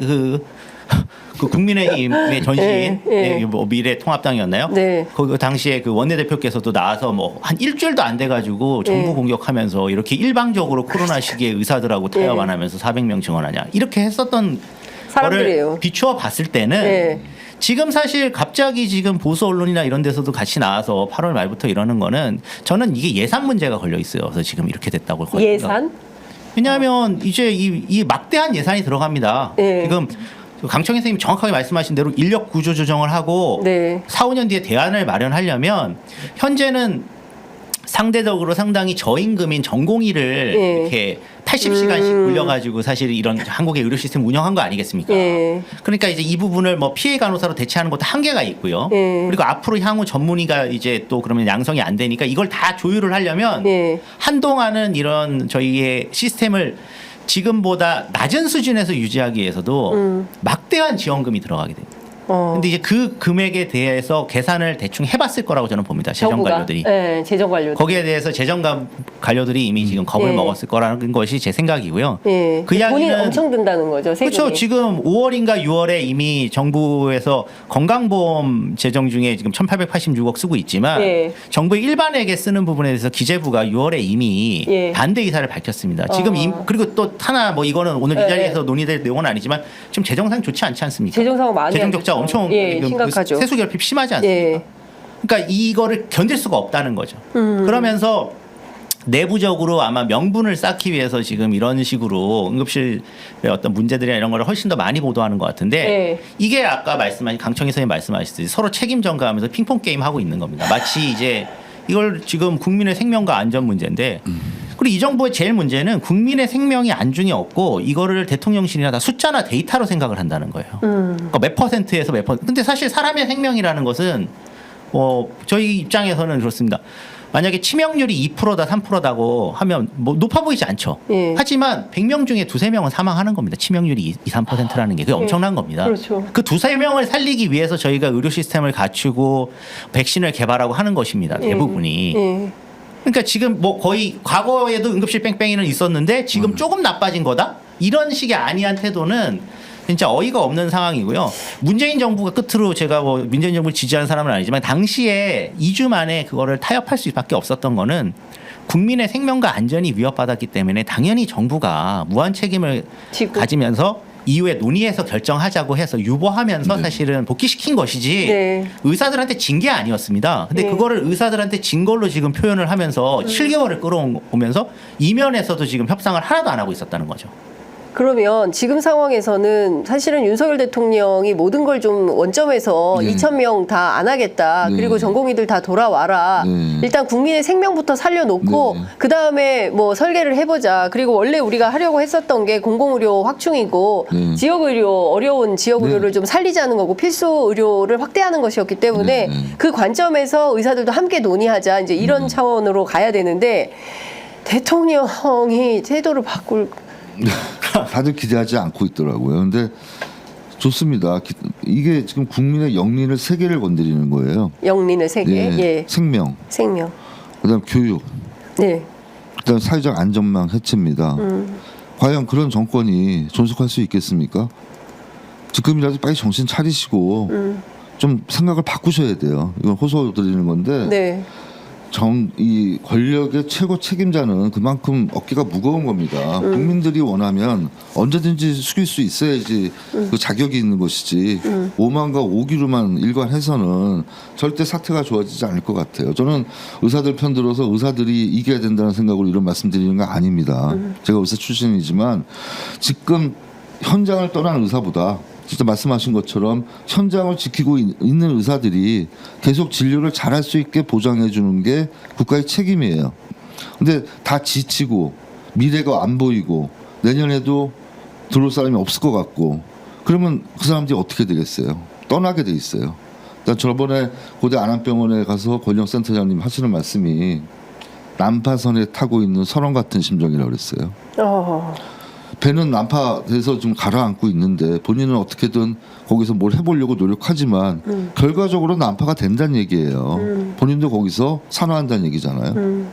그 국민의힘의 전신 예, 예. 뭐 미래통합당이었나요? 네. 그 당시에 그 원내대표께서도 나와서 뭐 한 일주일도 안 돼가지고 정부 예. 공격하면서 이렇게 일방적으로 코로나 시기에 의사들하고 타협 안 하면서 400명 증언하냐 이렇게 했었던 사람들이에요. 거를 비추어 봤을 때는 예. 지금 사실 갑자기 지금 보수 언론이나 이런 데서도 같이 나와서 8월 말부터 이러는 거는 저는 이게 예산 문제가 걸려 있어요. 그래서 지금 이렇게 됐다고 거의 예산? 왜냐하면 이제 이 막대한 예산이 들어갑니다. 네. 지금 강청희 선생님이 정확하게 말씀하신 대로 인력 구조 조정을 하고 네. 4, 5년 뒤에 대안을 마련하려면 현재는 상대적으로 상당히 저임금인 전공의를 예. 이렇게 80시간씩 굴려가지고 사실 이런 한국의 의료 시스템 운영한 거 아니겠습니까? 예. 그러니까 이제 이 부분을 뭐 피해 간호사로 대체하는 것도 한계가 있고요. 예. 그리고 앞으로 향후 전문의가 이제 또 그러면 양성이 안 되니까 이걸 다 조율을 하려면 예. 한동안은 이런 저희의 시스템을 지금보다 낮은 수준에서 유지하기 위해서도 막대한 지원금이 들어가게 됩니다. 근데 이제 그 금액에 대해서 계산을 대충 해봤을 거라고 저는 봅니다. 재정 정부가. 관료들이. 네, 재정 관료. 거기에 대해서 재정 관료들이 이미 지금 겁을 예. 먹었을 거라는 것이 제 생각이고요. 예. 그 본인 이야기는 엄청 든다는 거죠. 세금이. 그렇죠. 지금 5월인가 6월에 이미 정부에서 건강보험 재정 중에 지금 1,886억 쓰고 있지만 예. 정부의 일반에게 쓰는 부분에 대해서 기재부가 6월에 이미 예. 반대 의사를 밝혔습니다. 지금 그리고 또 하나 뭐 이거는 오늘 이 예. 자리에서 논의될 내용은 아니지만 지금 재정상 좋지 않지 않습니까? 재정 상황 많이 재정 안 적자 좋죠. 엄청 예, 지금 심각하죠. 세수 결핍 심하지 않습니까? 예. 그러니까 이거를 견딜 수가 없다는 거죠. 그러면서 내부적으로 아마 명분을 쌓기 위해서 지금 이런 식으로 응급실의 어떤 문제들이나 이런 거를 훨씬 더 많이 보도하는 것 같은데 네. 이게 아까 말씀하신 강청희 선생님 말씀하셨듯이 서로 책임 전가하면서 핑퐁 게임 하고 있는 겁니다. 마치 이제 이걸 지금 국민의 생명과 안전 문제인데 그리고 이 정부의 제일 문제는 국민의 생명이 안중에 없고 이거를 대통령실이나 다 숫자나 데이터로 생각을 한다는 거예요. 그러니까 몇 퍼센트에서 몇 퍼센트. 근데 사실 사람의 생명이라는 것은 저희 입장에서는 그렇습니다. 만약에 치명률이 2%다 3%다고 하면 뭐 높아 보이지 않죠. 예. 하지만 100명 중에 2~3명은 사망하는 겁니다. 치명률이 3%라는 게 그게 엄청난 겁니다. 그렇죠. 그 2~3명을 살리기 위해서 저희가 의료 시스템을 갖추고 백신을 개발하고 하는 것입니다. 대부분이. 예. 그러니까 지금 뭐 거의 과거에도 응급실 뺑뺑이는 있었는데 지금 조금 나빠진 거다? 이런 식의 안이한 태도는 진짜 어이가 없는 상황이고요. 문재인 정부가 끝으로 제가 뭐 문재인 정부를 지지하는 사람은 아니지만 당시에 2주 만에 그거를 타협할 수밖에 없었던 거는 국민의 생명과 안전이 위협받았기 때문에 당연히 정부가 무한 책임을 가지면서 이후에 논의해서 결정하자고 해서 유보하면서 사실은 복귀시킨 것이지 네. 의사들한테 진 게 아니었습니다. 근데 네. 그거를 의사들한테 진 걸로 지금 표현을 하면서 7개월을 끌어오면서 이면에서도 지금 협상을 하나도 안 하고 있었다는 거죠. 그러면 지금 상황에서는 사실은 윤석열 대통령이 모든 걸 좀 원점에서 네. 2,000명 다 안 하겠다. 네. 그리고 전공의들 다 돌아와라. 네. 일단 국민의 생명부터 살려놓고 네. 그다음에 뭐 설계를 해보자. 그리고 원래 우리가 하려고 했었던 게 공공의료 확충이고 네. 지역의료 어려운 지역의료를 네. 좀 살리자는 거고 필수 의료를 확대하는 것이었기 때문에 네. 그 관점에서 의사들도 함께 논의하자. 이제 이런 차원으로 가야 되는데 대통령이 태도를 바꿀 다들 기대하지 않고 있더라고요. 근데 좋습니다. 이게 지금 국민의 영린을 세 개를 건드리는 거예요. 영린의 세계, 예. 생명, 생명, 그다음 교육, 네, 그다음 사회적 안전망 해체입니다. 과연 그런 정권이 존속할 수 있겠습니까? 지금이라도 빨리 정신 차리시고 좀 생각을 바꾸셔야 돼요. 이건 호소드리는 건데 네, 이 권력의 최고 책임자는 그만큼 어깨가 무거운 겁니다. 국민들이 원하면 언제든지 숙일 수 있어야지 그 자격이 있는 것이지 오만과 오기로만 일관해서는 절대 사태가 좋아지지 않을 것 같아요. 저는 의사들 편 들어서 의사들이 이겨야 된다는 생각으로 이런 말씀드리는 거 아닙니다. 제가 의사 출신이지만 지금 현장을 떠난 의사보다 진짜 말씀하신 것처럼 현장을 지키고 있는 의사들이 계속 진료를 잘할 수 있게 보장해 주는 게 국가의 책임이에요. 근데 다 지치고 미래가 안 보이고 내년에도 들어올 사람이 없을 것 같고 그러면 그 사람들이 어떻게 되겠어요? 떠나게 돼 있어요. 저번에 고대 안암병원에 가서 권영센터장님 하시는 말씀이 난파선에 타고 있는 선원 같은 심정이라고 그랬어요. 배는 난파돼서 좀 가라앉고 있는데 본인은 어떻게든 거기서 뭘 해보려고 노력하지만 결과적으로 난파가 된다는 얘기예요. 본인도 거기서 산화한다는 얘기잖아요.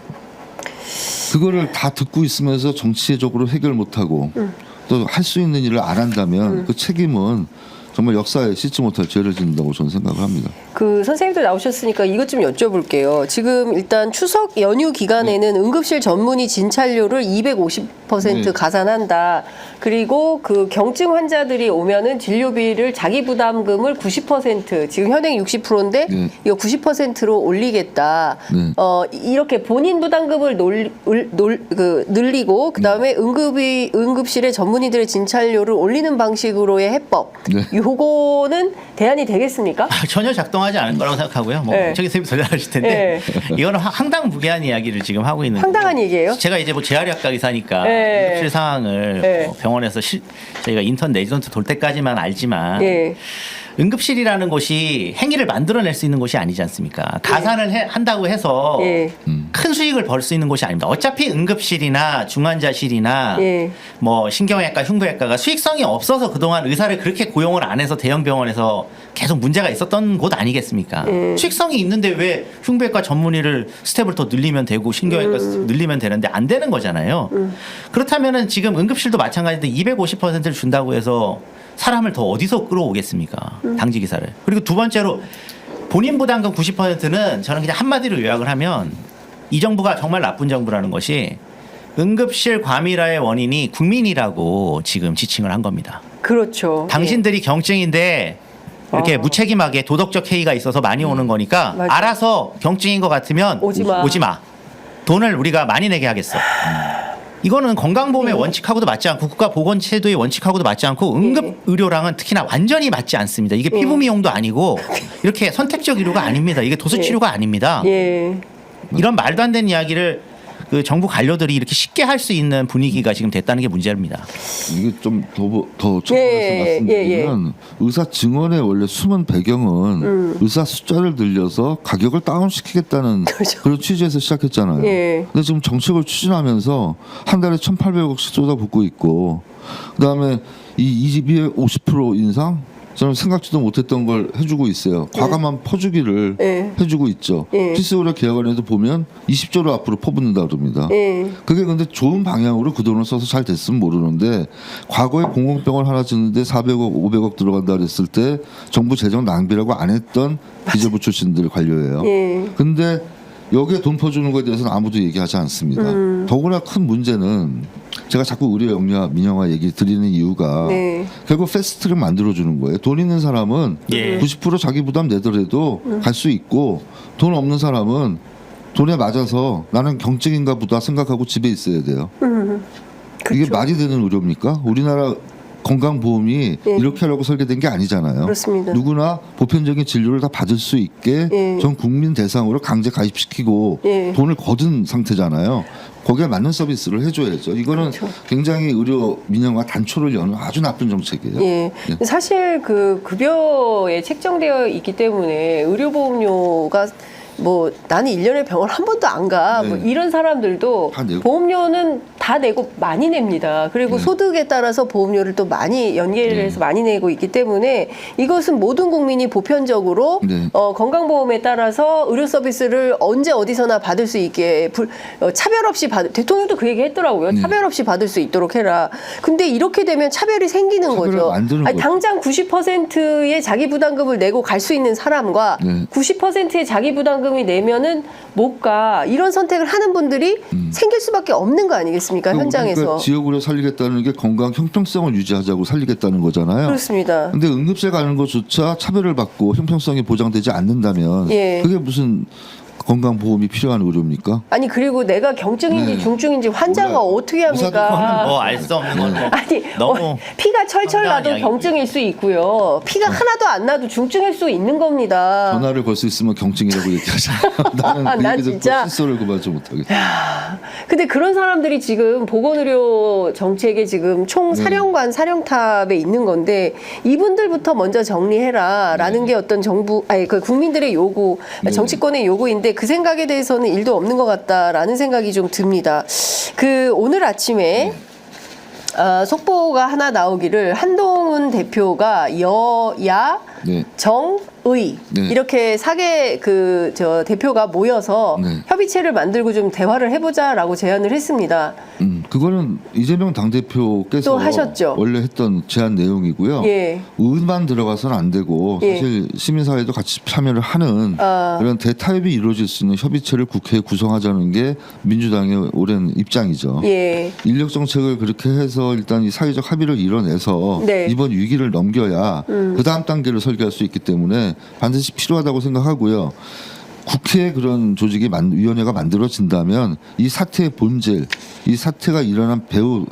그거를 다 듣고 있으면서 정치적으로 해결 못하고 또 할 수 있는 일을 안 한다면 그 책임은 정말 역사에 씻지 못할 죄를 짓는다고 저는 생각을 합니다. 그 선생님도 나오셨으니까 이것 좀 여쭤볼게요. 지금 일단 추석 연휴 기간에는 응급실 전문의 진찰료를 250% 가산한다. 그리고 그 경증 환자들이 오면은 진료비를 자기 부담금을 90% 지금 현행 60%인데 이거 90%로 올리겠다. 이렇게 본인 부담금을 늘리고 그다음에 응급실의 전문의들의 진찰료를 올리는 방식으로의 해법. 요거는 대안이 되겠습니까? 전혀 작동하지 않을 거라고 생각하고요. 뭐 저기 선생님 전달하실 텐데 이거는 황당무계한 이야기를 지금 하고 있는 황당한 얘기예요? 제가 이제 뭐 재활의학과 의사니까 응급실 상황을 병원에서 저희가 인턴 레지던트 돌 때까지만 알지만 응급실이라는 곳이 행위를 만들어낼 수 있는 곳이 아니지 않습니까? 가산을 한다고 해서 큰 수익을 벌 수 있는 곳이 아닙니다. 어차피 응급실이나 중환자실이나 뭐 신경외과, 흉부외과가 수익성이 없어서 그동안 의사를 그렇게 고용을 안 해서 대형 병원에서 계속 문제가 있었던 곳 아니겠습니까? 수익성이 있는데 왜 흉부외과 전문의를 스텝을 더 늘리면 되고 신경외과 늘리면 되는데 안 되는 거잖아요. 그렇다면은 지금 응급실도 마찬가지인데 250%를 준다고 해서 사람을 더 어디서 끌어오겠습니까? 당직 기사를. 그리고 두 번째로 본인 부담금 90%는 저는 그냥 한마디로 요약을 하면 이 정부가 정말 나쁜 정부라는 것이 응급실 과밀화의 원인이 국민이라고 지금 지칭을 한 겁니다. 그렇죠. 당신들이 경증인데 이렇게 무책임하게 도덕적 해이가 있어서 많이 오는 거니까 알아서 경증인 것 같으면 오지 마. 돈을 우리가 많이 내게 하겠어. 이거는 건강보험의 원칙하고도 맞지 않고 국가보건제도의 원칙하고도 맞지 않고 응급의료랑은 특히나 완전히 맞지 않습니다. 이게 피부미용도 아니고 이렇게 선택적 의료가 아닙니다. 이게 도수치료가 아닙니다. 이런 말도 안 되는 이야기를 그 정부 관료들이 이렇게 쉽게 할 수 있는 분위기가 지금 됐다는 게 문제입니다. 이게 좀 더 첨언해서 말씀드리면 의사 증언의 원래 숨은 배경은 의사 숫자를 늘려서 가격을 다운시키겠다는 그런 취지에서 시작했잖아요. 근데 지금 정책을 추진하면서 한 달에 1,800억씩 쏟아붓고 있고 그다음에 이 250% 인상 저는 생각지도 못했던 걸 해주고 있어요. 과감한 퍼주기를 해주고 있죠. 필수의료 개혁안에도 보면 20조를 앞으로 퍼붓는다 그럽니다. 그게 근데 좋은 방향으로 그 돈을 써서 잘 됐으면 모르는데 과거에 공공병원 하나 짓는데 400억, 500억 들어간다 그랬을 때 정부 재정 낭비라고 안 했던 기재부 출신들 관료예요. 근데 여기에 돈 퍼주는 것에 대해서는 아무도 얘기하지 않습니다. 더구나 큰 문제는 제가 자꾸 의료 영리화, 민영화 얘기 드리는 이유가 결국 패스트트랙 만들어주는 거예요. 돈 있는 사람은 90% 자기 부담 내더라도 갈 수 있고 돈 없는 사람은 돈에 맞아서 나는 경증인가 보다 생각하고 집에 있어야 돼요. 이게 말이 되는 의료입니까? 우리나라 건강보험이 이렇게 하려고 설계된 게 아니잖아요. 그렇습니다. 누구나 보편적인 진료를 다 받을 수 있게 전 국민 대상으로 강제 가입시키고 돈을 거둔 상태잖아요. 거기에 맞는 서비스를 해줘야죠. 이거는 굉장히 의료 민영화 단초를 여는 아주 나쁜 정책이에요. 사실 그 급여에 책정되어 있기 때문에 의료보험료가 뭐 나는 1년에 병원 한 번도 안 가. 뭐 이런 사람들도 보험료는 다 내고 많이 냅니다. 그리고 소득에 따라서 보험료를 또 많이 연계를 해서 많이 내고 있기 때문에 이것은 모든 국민이 보편적으로 건강보험에 따라서 의료 서비스를 언제 어디서나 받을 수 있게 차별 없이 대통령도 그 얘기 했더라고요. 차별 없이 받을 수 있도록 해라. 근데 이렇게 되면 차별이 생기는 거죠. 아니, 당장 90%의 자기 부담금을 내고 갈 수 있는 사람과 90%의 자기 부담금이 내면은 못 가. 이런 선택을 하는 분들이 생길 수밖에 없는 거 아니겠습니까? 현장에서. 그러니까 지역으로 살리겠다는 게 건강 형평성을 유지하자고 살리겠다는 거잖아요. 그렇습니다. 근데 응급실 가는 것조차 차별을 받고 형평성이 보장되지 않는다면 그게 무슨 건강보험이 필요한 의료입니까? 아니 그리고 내가 경증인지 중증인지 환자가 어떻게 합니까? 뭐 알 수 없는 건 아니 너무 피가 철철 나도 경증일 수 있고요. 피가 하나도 안 나도 중증일 수 있는 겁니다. 전화를 걸 수 있으면 경증이라고 얘기하잖아요. 나는 난 그 진짜 실소를 그만하지 못하겠어요. 근데 그런 사람들이 지금 보건의료 정책에 지금 총사령관 사령탑에 있는 건데 이분들부터 먼저 정리해라라는 게 어떤 그 국민들의 요구, 정치권의 요구인데 그 생각에 대해서는 일도 없는 것 같다라는 생각이 좀 듭니다. 그 오늘 아침에 속보가 하나 나오기를 한동훈 대표가 여야 정의 이렇게 4개 대표가 모여서 협의체를 만들고 좀 대화를 해보자라고 제안을 했습니다. 그거는 이재명 당대표께서 또 하셨죠. 원래 했던 제안 내용이고요. 의만 들어가서는 안 되고 사실 시민사회도 같이 참여를 하는 이런 대타협이 이루어질 수 있는 협의체를 국회에 구성하자는 게 민주당의 오랜 입장이죠. 인력 정책을 그렇게 해서 일단 이 사회적 합의를 이뤄내서 이번 위기를 넘겨야 그 다음 단계를 설계할 수 있기 때문에 반드시 필요하다고 생각하고요. 국회에 그런 조직이 위원회가 만들어진다면 이 사태의 본질, 이 사태가 일어난 배후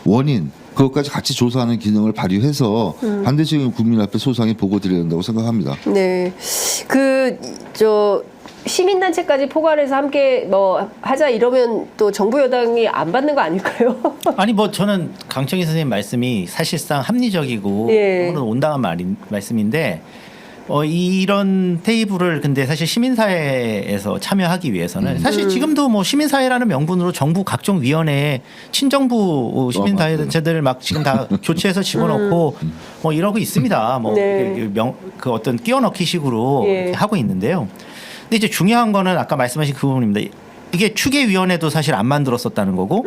원인 그것까지 같이 조사하는 기능을 발휘해서 반드시 국민 앞에 소상히 보고드려야 된다고 생각합니다. 네, 시민단체까지 포괄해서 함께 뭐 하자 이러면 또 정부 여당이 안 받는 거 아닐까요? 아니 뭐 저는 강청희 선생님 말씀이 사실상 합리적이고 온당한 말씀인데 이런 테이블을 근데 사실 시민사회에서 참여하기 위해서는 사실 지금도 뭐 시민사회라는 명분으로 정부 각종 위원회에 친정부 시민사회 단체들을 막 지금 다 교체해서 집어넣고 뭐 이러고 있습니다. 뭐 그 어떤 끼워넣기 식으로 하고 있는데요. 근데 이제 중요한 거는 아까 말씀하신 그 부분입니다. 이게 추계위원회도 사실 안 만들었었다는 거고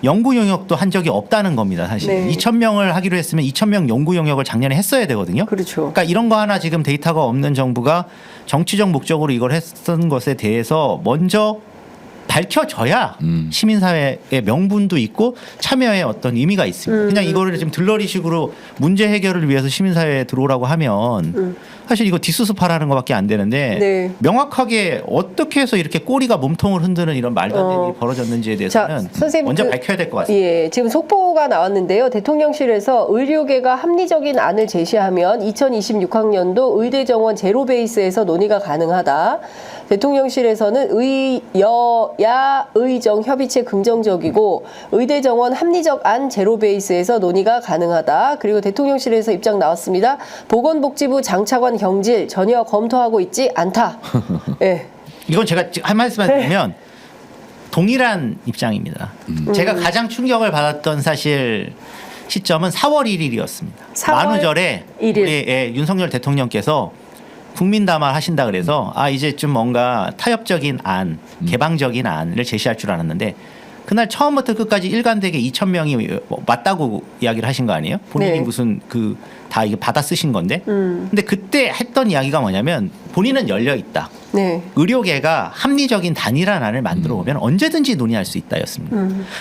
연구 용역도 한 적이 없다는 겁니다. 사실 2,000명을 하기로 했으면 2,000명 연구 용역을 작년에 했어야 되거든요. 그렇죠. 그러니까 이런 거 하나 지금 데이터가 없는 정부가 정치적 목적으로 이걸 했던 것에 대해서 먼저 밝혀져야 시민사회의 명분도 있고 참여의 어떤 의미가 있습니다. 그냥 이거를 지금 들러리식으로 문제 해결을 위해서 시민사회에 들어오라고 하면 사실 이거 뒷수습하라는 것밖에 안 되는데 네. 명확하게 어떻게 해서 이렇게 꼬리가 몸통을 흔드는 이런 말도 안 되는 일이 벌어졌는지에 대해서는 선생님, 먼저 밝혀야 될 것 같습니다. 예, 지금 속보가 나왔는데요. 대통령실에서 의료계가 합리적인 안을 제시하면 2026학년도 의대 정원 제로 베이스에서 논의가 가능하다. 대통령실에서는 여야 의정 협의체 긍정적이고 의대 정원 합리적 안 제로 베이스에서 논의가 가능하다. 그리고 대통령실에서 입장 나왔습니다. 보건복지부 장차관 경질 전혀 검토하고 있지 않다. 예. 이건 제가 한 말씀만 드리면 동일한 입장입니다. 제가 가장 충격을 받았던 사실 시점은 4월 1일이었습니다. 4월 만우절에 1일. 우리 윤석열 대통령께서 국민담화 하신다 그래서 이제 좀 뭔가 타협적인 안, 개방적인 안을 제시할 줄 알았는데 그날 처음부터 끝까지 일관되게 2,000명이 맞다고 이야기를 하신 거 아니에요? 본인이 네. 무슨 다 이게 받아 쓰신 건데. 근데 그때 했던 이야기가 뭐냐면 본인은 열려 있다. 네. 의료계가 합리적인 단일화안을 만들어 오면 언제든지 논의할 수 있다였습니다.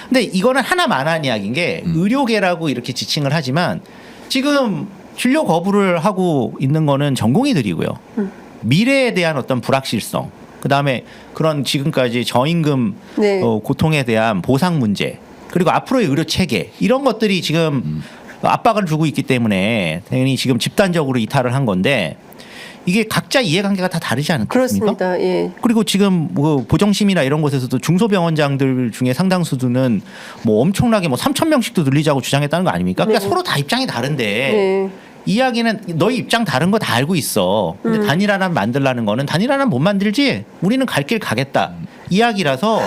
근데 이거는 하나만한 이야기인 게 의료계라고 이렇게 지칭을 하지만 지금 진료 거부를 하고 있는 거는 전공의들이고요. 미래에 대한 어떤 불확실성, 그다음에 그런 지금까지 저임금 네. 고통에 대한 보상 문제, 그리고 앞으로의 의료 체계 이런 것들이 지금 압박을 주고 있기 때문에 당연히 지금 집단적으로 이탈을 한 건데 이게 각자 이해관계가 다 다르지 않겠습니까? 그렇습니다. 예. 그리고 지금 뭐 보정심이나 이런 곳에서도 중소병원장들 중에 상당수는 뭐 엄청나게 뭐 3,000명씩도 늘리자고 주장했다는 거 아닙니까? 그러니까 네. 서로 다 입장이 다른데 네. 이야기는 너희 입장 다른 거 다 알고 있어. 근데 단일화란 만들라는 거는 단일화는 못 만들지. 우리는 갈 길 가겠다. 이야기라서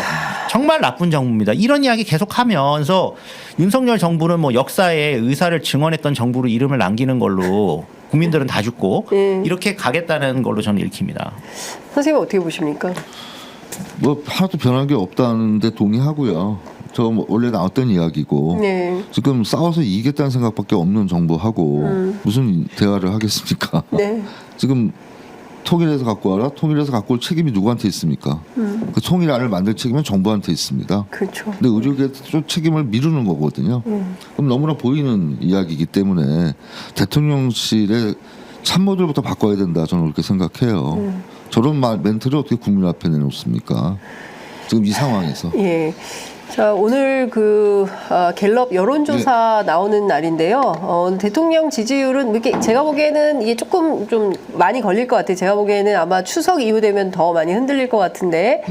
정말 나쁜 정부입니다. 이런 이야기 계속하면서 윤석열 정부는 뭐 역사에 의사를 증언했던 정부로 이름을 남기는 걸로 국민들은 다 죽고 이렇게 가겠다는 걸로 저는 읽힙니다. 선생님 어떻게 보십니까? 뭐 하나도 변한 게 없다는데 동의하고요. 저 원래 나왔던 이야기고 네. 지금 싸워서 이기겠다는 생각밖에 없는 정부하고 무슨 대화를 하겠습니까? 네. 지금 통일해서 갖고 와라. 통일해서 갖고 올 책임이 누구한테 있습니까? 그 통일안을 만들 책임은 정부한테 있습니다. 그렇죠. 근데 의료계도 책임을 미루는 거거든요. 그럼 너무나 보이는 이야기이기 때문에 대통령실의 참모들부터 바꿔야 된다. 저는 그렇게 생각해요. 저런 멘트를 어떻게 국민 앞에 내놓습니까? 지금 이 상황에서. 예. 자, 오늘 갤럽 여론조사 나오는 날인데요. 대통령 지지율은 이렇게 제가 보기에는 이게 조금 좀 많이 걸릴 것 같아요. 제가 보기에는 아마 추석 이후 되면 더 많이 흔들릴 것 같은데,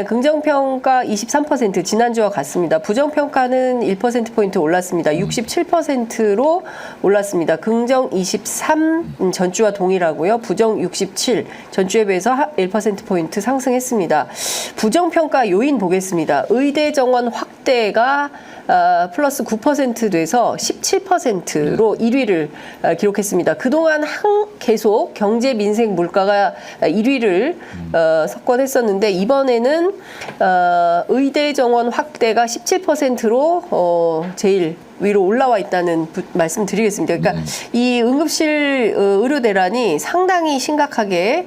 긍정평가 23% 지난주와 같습니다. 부정평가는 1%포인트 올랐습니다. 67%로 올랐습니다. 긍정 23 전주와 동일하고요. 부정 67 전주에 비해서 1%포인트 상승했습니다. 부정평가 요인 보겠습니다. 의대 정원 확대가 플러스 9% 돼서 17%로 1위를 기록했습니다. 그동안 계속 경제, 민생, 물가가 1위를 석권했었는데 이번에는 의대 정원 확대가 17%로 제일 위로 올라와 있다는 말씀 드리겠습니다. 그러니까 이 응급실 의료 대란이 상당히 심각하게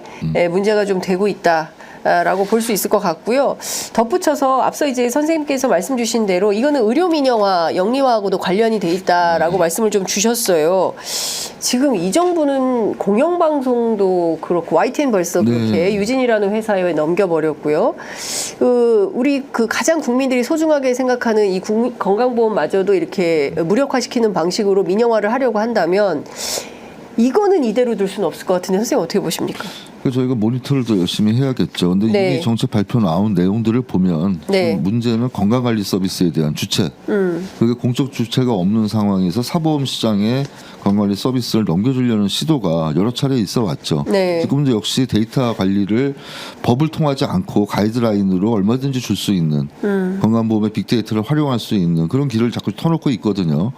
문제가 좀 되고 있다. 라고 볼 수 있을 것 같고요. 덧붙여서 앞서 이제 선생님께서 말씀 주신 대로 이거는 의료 민영화, 영리화하고도 관련이 돼 있다라고 말씀을 좀 주셨어요. 지금 이 정부는 공영방송도 그렇고 YTN 벌써 그렇게 유진이라는 회사에 넘겨버렸고요. 우리 가장 국민들이 소중하게 생각하는 이 건강보험마저도 이렇게 무력화시키는 방식으로 민영화를 하려고 한다면 이거는 이대로 둘 수는 없을 것 같은데 선생님 어떻게 보십니까? 저희가 모니터를 더 열심히 해야겠죠. 근데 네. 이미 정책 발표 나온 내용들을 보면 네. 문제는 건강관리 서비스에 대한 주체. 그게 공적 주체가 없는 상황에서 사보험 시장에 건강관리 서비스를 넘겨주려는 시도가 여러 차례 있어 왔죠. 네. 지금도 역시 데이터 관리를 법을 통하지 않고 가이드라인으로 얼마든지 줄 수 있는 건강보험의 빅데이터를 활용할 수 있는 그런 길을 자꾸 터놓고 있거든요.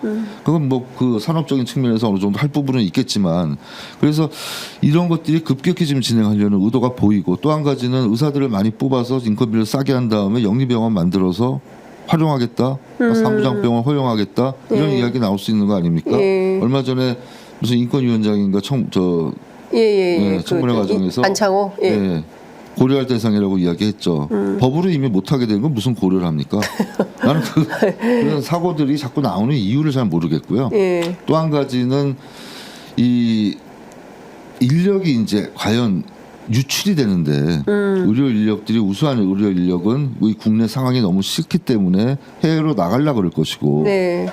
그건 뭐 그 산업적인 측면에서 어느 정도 할 부분은 있겠지만 그래서 이런 것들이 급격히 지금 진행하려는 의도가 보이고 또 한 가지는 의사들을 많이 뽑아서 인건비를 싸게 한 다음에 영리병원 만들어서 활용하겠다, 사무장병원 허용하겠다 이런 이야기 나올 수 있는 거 아닙니까? 얼마 전에 무슨 인권위원장인가 청문회 과정에서 안창호. 고려할 대상이라고 이야기했죠. 법으로 이미 못하게 된 건 무슨 고려를 합니까? 나는 그런 사고들이 자꾸 나오는 이유를 잘 모르겠고요. 예. 또 한 가지는 이 인력이 이제 과연 유출이 되는데 의료 인력들이 우수한 의료 인력은 우리 국내 상황이 너무 싫기 때문에 해외로 나가려고 그럴 것이고 네.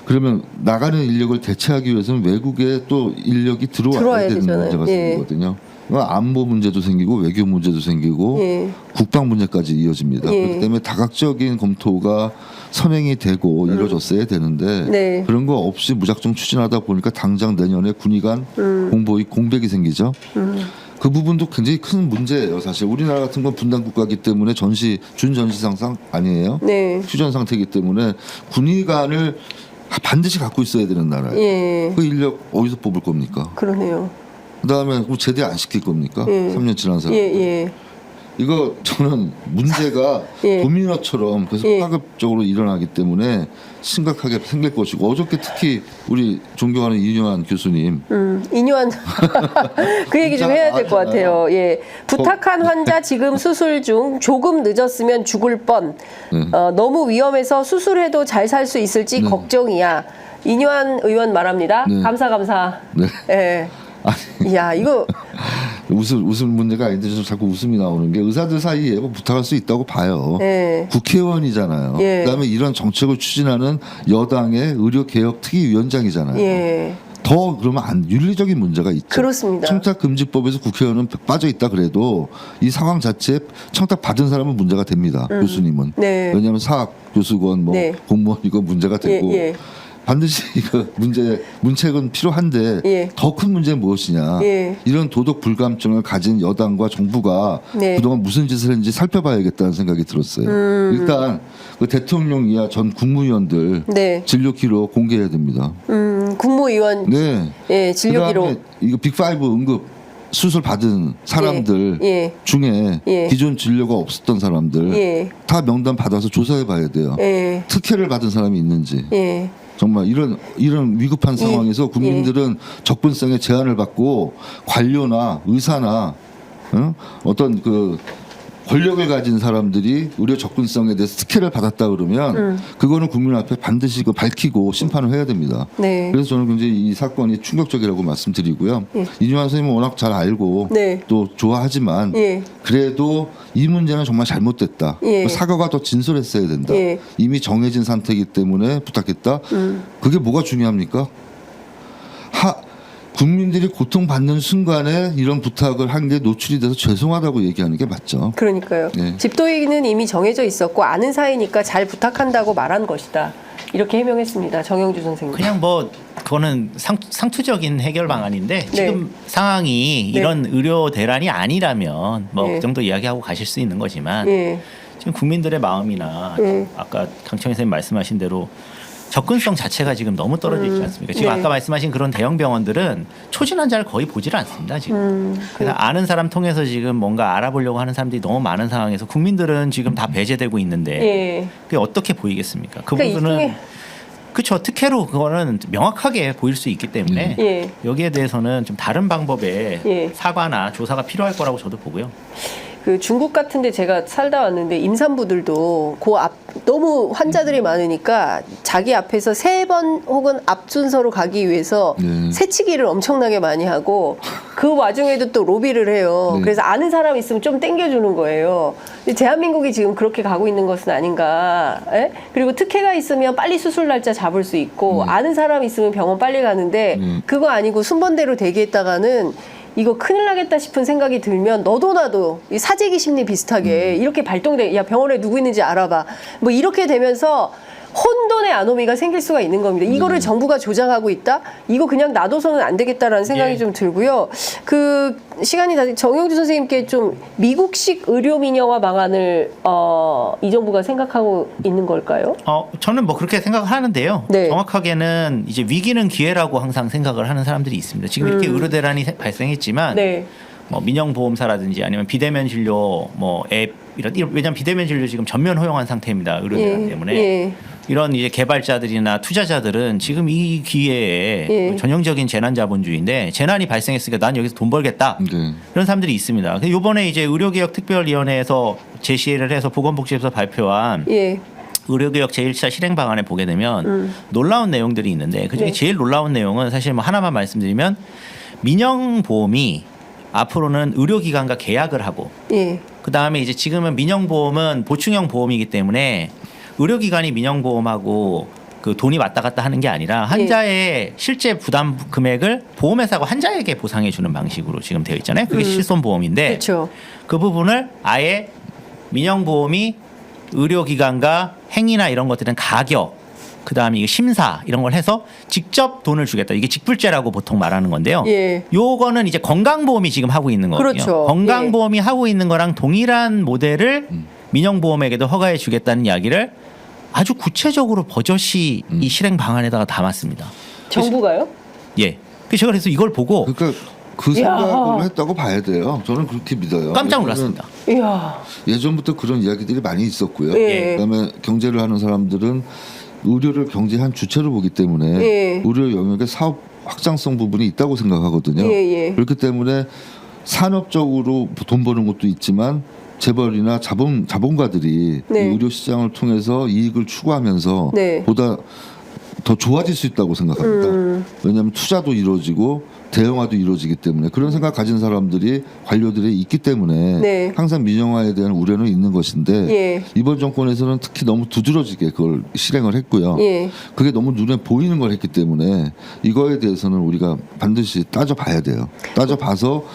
그러면 나가는 인력을 대체하기 위해서는 외국에 또 인력이 들어와야 되는 되잖아요. 문제가 예. 생기거든요. 안보 문제도 생기고 외교 문제도 생기고 예. 국방 문제까지 이어집니다. 예. 그렇기 때문에 다각적인 검토가 선행이 되고 이루어졌어야 되는데 네. 그런 거 없이 무작정 추진하다 보니까 당장 내년에 군의관 공백이 생기죠. 그 부분도 굉장히 큰 문제예요. 사실 우리나라 같은 건 분단 국가이기 때문에 준전시 상상 아니에요. 네. 휴전 상태이기 때문에 군의관을 반드시 갖고 있어야 되는 나라예요. 예. 그 인력 어디서 뽑을 겁니까? 그러네요. 그다음에 뭐 제대 안 시킬 겁니까? 예. 3년 지난 사람. 예, 예. 이거 저는 문제가 예. 도미노처럼 계속 예. 파급적으로 일어나기 때문에 심각하게 생길 것이고 어저께 특히 우리 존경하는 이뇨한 교수님 인유한 그 얘기 좀 해야 될 것 같아요. 예, 부탁한 환자 지금 수술 중 조금 늦었으면 죽을 뻔. 네. 너무 위험해서 수술해도 잘 살 수 있을지 걱정이야. 인유한 의원 말합니다. 네. 감사. 네. 예. 이야 이거 웃을 문제가 아닌데 좀 자꾸 웃음이 나오는 게 의사들 사이에 뭐 부탁할 수 있다고 봐요. 예. 국회의원이잖아요. 예. 그다음에 이런 정책을 추진하는 여당의 의료개혁특위위원장이잖아요. 예. 더 그러면 윤리적인 문제가 있죠. 그렇습니다. 청탁금지법에서 국회의원은 빠져 있다 그래도 이 상황 자체에 청탁 받은 사람은 문제가 됩니다. 교수님은. 네. 왜냐하면 사학 교수건 뭐 네. 공무원이건 문제가 되고 예. 반드시 이거 문책은 필요한데 예. 더 큰 문제는 무엇이냐. 예. 이런 도덕 불감증을 가진 여당과 정부가 네. 그동안 무슨 짓을 했는지 살펴봐야겠다는 생각이 들었어요. 일단 그 대통령 이하 전 국무위원들 네. 진료 기록 공개해야 됩니다. 국무위원 네. 예, 진료 기록. 그다음에 이거 빅5 응급 수술 받은 사람들 예. 중에 예. 기존 진료가 없었던 사람들 예. 다 명단 받아서 조사해 봐야 돼요. 예. 특혜를 받은 사람이 있는지. 예. 정말 이런 위급한 상황에서 국민들은 접근성에 제한을 받고 관료나 의사나 어떤 그 권력을 가진 사람들이 의료 접근성에 대해서 특혜를 받았다 그러면 그거는 국민 앞에 반드시 그 밝히고 심판을 해야 됩니다. 네. 그래서 저는 굉장히 이 사건이 충격적이라고 말씀드리고요. 예. 이뇨한 선생님은 워낙 잘 알고 네. 또 좋아하지만 예. 그래도 이 문제는 정말 잘못됐다. 예. 사과가 더 진솔했어야 된다. 예. 이미 정해진 상태이기 때문에 부탁했다. 그게 뭐가 중요합니까? 국민들이 고통받는 순간에 이런 부탁을 한 게 노출이 돼서 죄송하다고 얘기하는 게 맞죠. 그러니까요. 네. 집도인은 이미 정해져 있었고 아는 사이니까 잘 부탁한다고 말한 것이다. 이렇게 해명했습니다. 정영주 선생님. 그냥 뭐 그거는 상투적인 해결 방안인데 지금 상황이 네. 이런 의료 대란이 아니라면 뭐 네. 그 정도 이야기하고 가실 수 있는 거지만 예. 지금 국민들의 마음이나 네. 아까 강청희 선생님 말씀하신 대로 접근성 자체가 지금 너무 떨어져 있지 않습니까? 지금 네. 아까 말씀하신 그런 대형 병원들은 초진 환자를 거의 보질 않습니다. 지금. 그래서 아는 사람 통해서 지금 뭔가 알아보려고 하는 사람들이 너무 많은 상황에서 국민들은 지금 다 배제되고 있는데 예. 그게 어떻게 보이겠습니까? 그 그러니까 부분은 그렇죠. 특혜로 그거는 명확하게 보일 수 있기 때문에 예. 여기에 대해서는 좀 다른 방법의 예. 사과나 조사가 필요할 거라고 저도 보고요. 그 중국 같은데 제가 살다 왔는데 임산부들도 그 앞 너무 환자들이 많으니까 자기 앞에서 3번 혹은 앞 순서로 가기 위해서 새치기를 엄청나게 많이 하고 그 와중에도 또 로비를 해요. 네. 그래서 아는 사람 있으면 좀 땡겨주는 거예요. 근데 대한민국이 지금 그렇게 가고 있는 것은 아닌가. 에? 그리고 특혜가 있으면 빨리 수술 날짜 잡을 수 있고 아는 사람 있으면 병원 빨리 가는데 그거 아니고 순번대로 대기했다가는 이거 큰일 나겠다 싶은 생각이 들면 너도 나도 이 사재기 심리 비슷하게 이렇게 발동돼. 야, 병원에 누구 있는지 알아봐. 뭐 이렇게 되면서 혼돈의 아노미가 생길 수가 있는 겁니다. 이거를 정부가 조장하고 있다? 이거 그냥 놔둬서는 안 되겠다라는 생각이 예. 좀 들고요. 그 시간이 다 정영주 선생님께 좀 미국식 의료 민영화 방안을 이 정부가 생각하고 있는 걸까요? 저는 뭐 그렇게 생각을 하는데요. 네. 정확하게는 이제 위기는 기회라고 항상 생각을 하는 사람들이 있습니다. 지금 이렇게 의료 대란이 발생했지만 네. 뭐 민영보험사라든지 아니면 비대면 진료 뭐 앱 왜냐하면 비대면 진료 지금 전면 허용한 상태입니다. 의료기관 때문에. 예. 이런 이제 개발자들이나 투자자들은 지금 이 기회에 예. 전형적인 재난 자본주의인데 재난이 발생했으니까 난 여기서 돈 벌겠다. 네. 이런 사람들이 있습니다. 이번에 이제 의료개혁 특별위원회에서 제시를 해서 보건복지부에서 발표한 예. 의료개혁 제1차 실행 방안에 보게 되면 놀라운 내용들이 있는데 그중에 네. 제일 놀라운 내용은 사실 뭐 하나만 말씀드리면 민영보험이 앞으로는 의료기관과 계약을 하고 예. 그 다음에 이제 지금은 민영보험은 보충형 보험이기 때문에 의료기관이 민영보험하고 그 돈이 왔다 갔다 하는 게 아니라 환자의 실제 부담 금액을 보험회사가 환자에게 보상해 주는 방식으로 지금 되어 있잖아요. 그게 실손보험인데 그렇죠. 그 부분을 아예 민영보험이 의료기관과 행위나 이런 것들은 가격 그다음에 이게 심사 이런 걸 해서 직접 돈을 주겠다. 이게 직불제라고 보통 말하는 건데요. 예. 요거는 이제 건강보험이 지금 하고 있는 거거든요. 그렇죠. 건강보험이 하고 있는 거랑 동일한 모델을 민영보험에게도 허가해 주겠다는 이야기를 아주 구체적으로 버젓이 이 실행 방안에다가 담았습니다. 정부가요? 예. 그래서 제가 그래서 이걸 보고 그러니까 그 이야. 생각을 했다고 봐야 돼요. 저는 그렇게 믿어요. 깜짝 놀랐습니다. 이야. 예전부터 그런 이야기들이 많이 있었고요. 예. 그다음에 경제를 하는 사람들은 의료를 경제의 한 주체로 보기 때문에 예. 의료 영역에 사업 확장성 부분이 있다고 생각하거든요. 예. 그렇기 때문에 산업적으로 돈 버는 것도 있지만 재벌이나 자본가들이 네. 이 의료 시장을 통해서 이익을 추구하면서 네. 보다 더 좋아질 수 있다고 생각합니다. 왜냐하면 투자도 이루어지고 대형화도 이루어지기 때문에 그런 생각 가진 사람들이 관료들이 있기 때문에 네. 항상 민영화에 대한 우려는 있는 것인데 예. 이번 정권에서는 특히 너무 두드러지게 그걸 실행을 했고요. 예. 그게 너무 눈에 보이는 걸 했기 때문에 이거에 대해서는 우리가 반드시 따져봐야 돼요. 따져봐서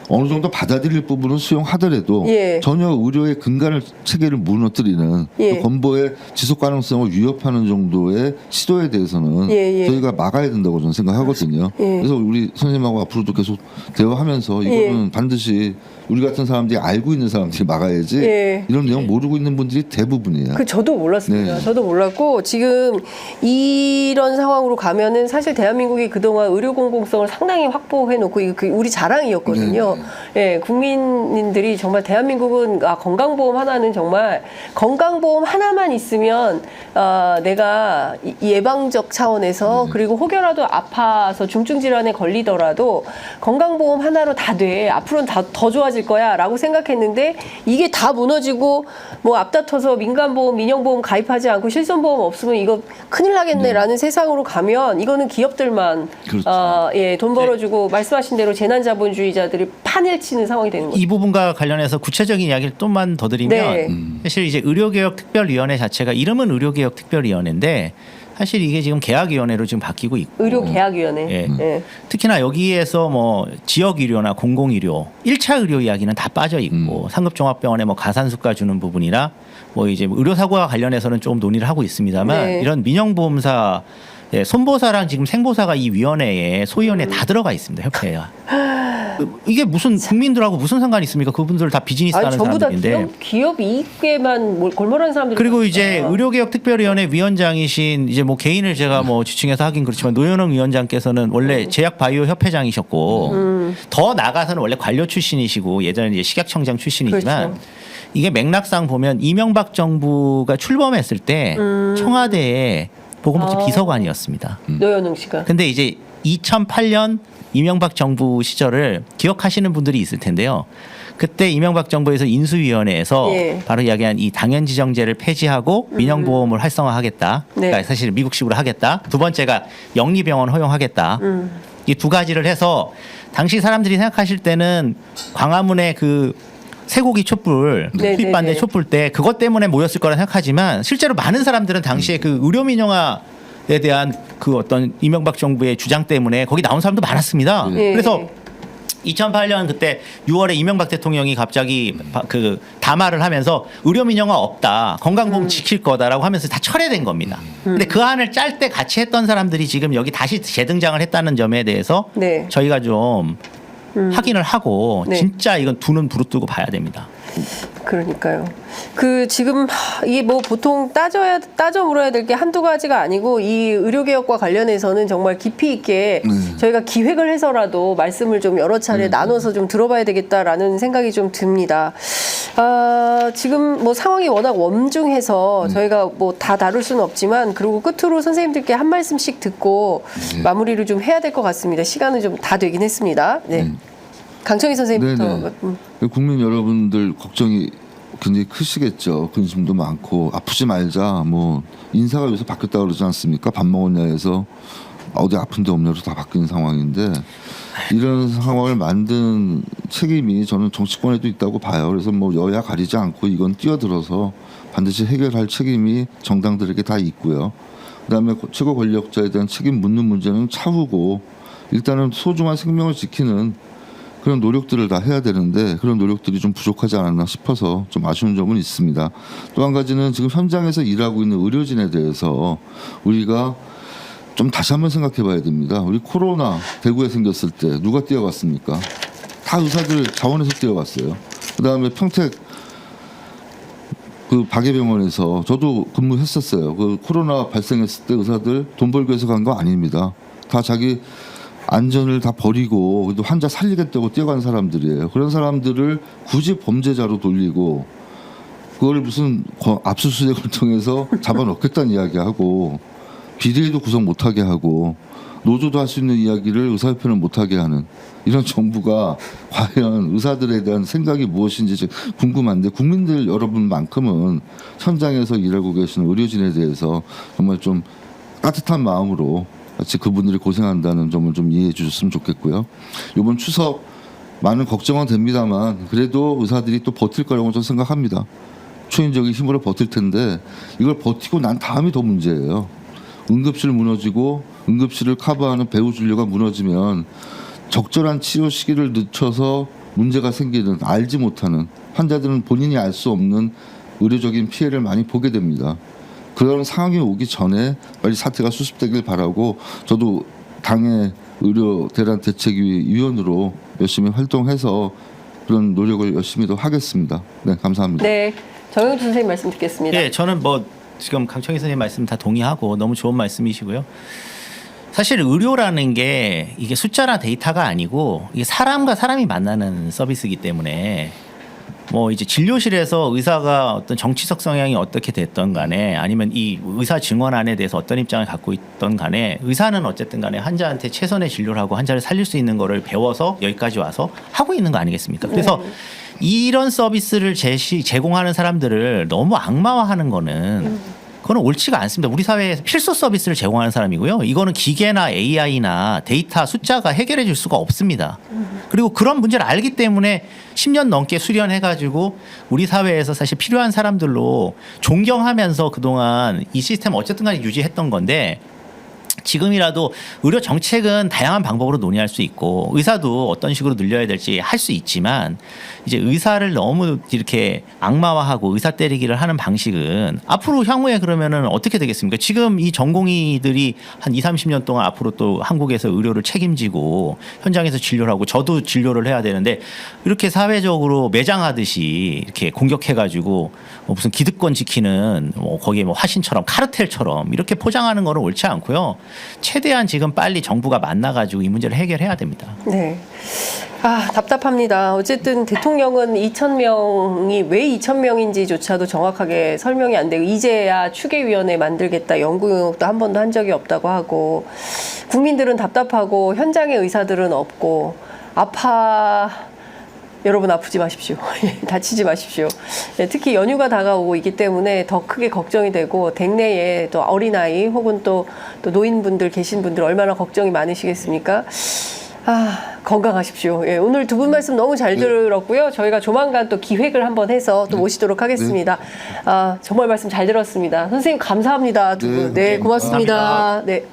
어느 정도 받아들일 부분은 수용하더라도 예. 전혀 의료의 근간을 체계를 무너뜨리는 예. 그 건보의 지속 가능성을 위협하는 정도의 시도에 대해서는 예. 저희가 막아야 된다고 저는 생각하거든요. 예. 그래서 우리 선생님하고 앞으로도 계속 대화하면서 이거는 반드시 우리 같은 사람들이 알고 있는 사람들이 막아야지 예. 이런 내용 모르고 있는 분들이 대부분이에요. 그 저도 몰랐습니다. 네. 저도 몰랐고 지금 이런 상황으로 가면은 사실 대한민국이 그동안 의료 공공성을 상당히 확보해 놓고 이거 우리 자랑이었거든요. 예, 국민들이 정말 대한민국은 건강보험 하나는 정말 건강보험 하나만 있으면 내가 예방적 차원에서 그리고 혹여라도 아파서 중증 질환에 걸리더라도 건강보험 하나로 다 돼. 앞으로는 더 좋아질 거야라고 생각했는데 이게 다 무너지고 뭐 앞다퉈서 민간보험, 민영보험 가입하지 않고 실손보험 없으면 이거 큰일 나겠네라는 세상으로 가면 이거는 기업들만 그렇죠. 돈 벌어주고 말씀하신 대로 재난자본주의자들이 판을 치는 상황이 되는 거죠. 이 부분과 관련해서 구체적인 이야기를 좀만 더 드리면 네. 사실 이제 의료개혁 특별위원회 자체가 이름은 의료개혁 특별위원회인데 사실 이게 지금 계약위원회로 지금 바뀌고 있고 의료계약위원회. 예. 예. 특히나 여기에서 뭐 지역의료나 공공의료 1차 의료 이야기는 다 빠져 있고 상급종합병원에 뭐 가산수가 주는 부분이나 뭐 이제 의료사고와 관련해서는 좀 논의를 하고 있습니다만 네. 이런 민영보험사 손보사랑 지금 생보사가 이 위원회에 소위원회에 다 들어가 있습니다. 협회가. 이게 무슨 국민들하고 무슨 상관이 있습니까? 그분들 다 비즈니스 하는 전부 다 사람들인데. 기업 이익에만 골몰하는 사람들이 그리고 이제 많으니까. 의료개혁특별위원회 위원장이신 이제 뭐 개인을 제가 뭐 지칭해서 하긴 그렇지만 노현웅 위원장께서는 원래 제약바이오 협회장이셨고 더 나가서는 원래 관료 출신이시고 예전에 이제 식약청장 출신이지만 그렇죠. 이게 맥락상 보면 이명박 정부가 출범했을 때 청와대에 보건복지 비서관이었습니다. 노현웅 씨가. 근데 이제 2008년 이명박 정부 시절을 기억하시는 분들이 있을 텐데요. 그때 이명박 정부에서 인수위원회에서 예. 바로 이야기한 이 당연지정제를 폐지하고 민영보험을 활성화하겠다. 네. 그러니까 사실 미국식으로 하겠다. 두 번째가 영리병원 허용하겠다. 이 두 가지를 해서 당시 사람들이 생각하실 때는 광화문의 그 쇠고기 촛불, 네, 휘반대 네, 네. 촛불 때 그것 때문에 모였을 거라 생각하지만 실제로 많은 사람들은 당시에 그 의료민영화에 대한 그 어떤 이명박 정부의 주장 때문에 거기 나온 사람도 많았습니다. 네. 그래서 2008년 그때 6월에 이명박 대통령이 갑자기 그 담화를 하면서 의료민영화 없다. 건강보험 지킬 거다라고 하면서 다 철회된 겁니다. 근데 그 안을 짤 때 같이 했던 사람들이 지금 여기 다시 재등장을 했다는 점에 대해서 네. 저희가 좀 확인을 하고 네. 진짜 이건 두 눈 부릅뜨고 봐야 됩니다. 그러니까요. 그 지금 이게 뭐 보통 따져 물어야 될 게 한두 가지가 아니고 이 의료개혁과 관련해서는 정말 깊이 있게 저희가 기획을 해서라도 말씀을 좀 여러 차례 나눠서 좀 들어봐야 되겠다라는 생각이 좀 듭니다. 지금 뭐 상황이 워낙 엄중해서 저희가 뭐 다 다룰 수는 없지만 그리고 끝으로 선생님들께 한 말씀씩 듣고 마무리를 좀 해야 될 것 같습니다. 시간은 좀 다 되긴 했습니다. 네. 강청희 선생님부터. 국민 여러분들 걱정이 굉장히 크시겠죠. 근심도 많고 아프지 말자. 뭐 인사가 요새 바뀌었다 그러지 않습니까? 밥 먹었냐 해서 어디 아픈 데 없냐로 다 바뀐 상황인데 이런 상황을 만든 책임이 저는 정치권에도 있다고 봐요. 그래서 뭐 여야 가리지 않고 이건 뛰어들어서 반드시 해결할 책임이 정당들에게 다 있고요. 그다음에 최고 권력자에 대한 책임 묻는 문제는 차후고 일단은 소중한 생명을 지키는 그런 노력들을 다 해야 되는데 그런 노력들이 좀 부족하지 않았나 싶어서 좀 아쉬운 점은 있습니다. 또 한 가지는 지금 현장에서 일하고 있는 의료진에 대해서 우리가 좀 다시 한번 생각해 봐야 됩니다. 우리 코로나 대구에 생겼을 때 누가 뛰어갔습니까? 다 의사들 자원에서 뛰어갔어요. 그다음에 평택 그 박예병원에서 저도 근무했었어요. 그 코로나 발생했을 때 의사들 돈 벌기 위해서 간 거 아닙니다. 다 자기 안전을 다 버리고 그래도 환자 살리겠다고 뛰어간 사람들이에요. 그런 사람들을 굳이 범죄자로 돌리고 그걸 무슨 압수수색을 통해서 잡아넣겠다는 이야기하고 비대위도 구성 못하게 하고 노조도 할 수 있는 이야기를 의사협회는 못하게 하는 이런 정부가 과연 의사들에 대한 생각이 무엇인지 궁금한데 국민들 여러분만큼은 현장에서 일하고 계시는 의료진에 대해서 정말 좀 따뜻한 마음으로 같이 그분들이 고생한다는 점을 좀 이해해 주셨으면 좋겠고요. 이번 추석 많은 걱정은 됩니다만 그래도 의사들이 또 버틸 거라고 저는 생각합니다. 초인적인 힘으로 버틸 텐데 이걸 버티고 난 다음이 더 문제예요. 응급실 무너지고 응급실을 커버하는 배후 진료가 무너지면 적절한 치료 시기를 늦춰서 문제가 생기는 알지 못하는 환자들은 본인이 알 수 없는 의료적인 피해를 많이 보게 됩니다. 그런 상황이 오기 전에 빨리 사태가 수습되길 바라고 저도 당의 의료 대란 대책위 위원으로 열심히 활동해서 그런 노력을 열심히 더 하겠습니다. 네, 감사합니다. 네, 정영주 선생님 말씀 듣겠습니다. 네, 저는 뭐 지금 강청희 선생님 말씀 다 동의하고 너무 좋은 말씀이시고요. 사실 의료라는 게 이게 숫자나 데이터가 아니고 이게 사람과 사람이 만나는 서비스이기 때문에 뭐 이제 진료실에서 의사가 어떤 정치적 성향이 어떻게 됐던 간에 아니면 이 의사 증언안에 대해서 어떤 입장을 갖고 있던 간에 의사는 어쨌든 간에 환자한테 최선의 진료를 하고 환자를 살릴 수 있는 거를 배워서 여기까지 와서 하고 있는 거 아니겠습니까? 그래서 이런 서비스를 제공하는 사람들을 너무 악마화하는 거는 그거는 옳지가 않습니다. 우리 사회에서 필수 서비스를 제공하는 사람이고요. 이거는 기계나 AI나 데이터 숫자가 해결해 줄 수가 없습니다. 그리고 그런 문제를 알기 때문에 10년 넘게 수련해가지고 우리 사회에서 사실 필요한 사람들로 존경하면서 그동안 이 시스템을 어쨌든 간에 유지했던 건데 지금이라도 의료 정책은 다양한 방법으로 논의할 수 있고 의사도 어떤 식으로 늘려야 될지 할 수 있지만 이제 의사를 너무 이렇게 악마화하고 의사 때리기를 하는 방식은 앞으로 향후에 그러면은 어떻게 되겠습니까? 지금 이 전공의들이 한 20-30년 동안 앞으로 또 한국에서 의료를 책임지고 현장에서 진료를 하고 저도 진료를 해야 되는데 이렇게 사회적으로 매장하듯이 이렇게 공격해가지고 무슨 기득권 지키는 뭐 거기에 뭐 화신처럼 카르텔처럼 이렇게 포장하는 거는 옳지 않고요. 최대한 지금 빨리 정부가 만나가지고 이 문제를 해결해야 됩니다. 네. 아, 답답합니다. 어쨌든 대통령은 2,000명이 왜 2,000명인지조차도 정확하게 설명이 안 되고 이제야 추계위원회 만들겠다 연구용역도 한 번도 한 적이 없다고 하고 국민들은 답답하고 현장의 의사들은 없고 여러분 아프지 마십시오. 다치지 마십시오. 네, 특히 연휴가 다가오고 있기 때문에 더 크게 걱정이 되고 댁내에 또 어린아이 혹은 또 노인분들 계신 분들 얼마나 걱정이 많으시겠습니까? 건강하십시오. 예, 오늘 두 분 말씀 너무 잘 들었고요. 저희가 조만간 또 기획을 한번 해서 또 모시도록 하겠습니다. 정말 말씀 잘 들었습니다. 선생님 감사합니다. 두 분. 네, 고맙습니다. 네.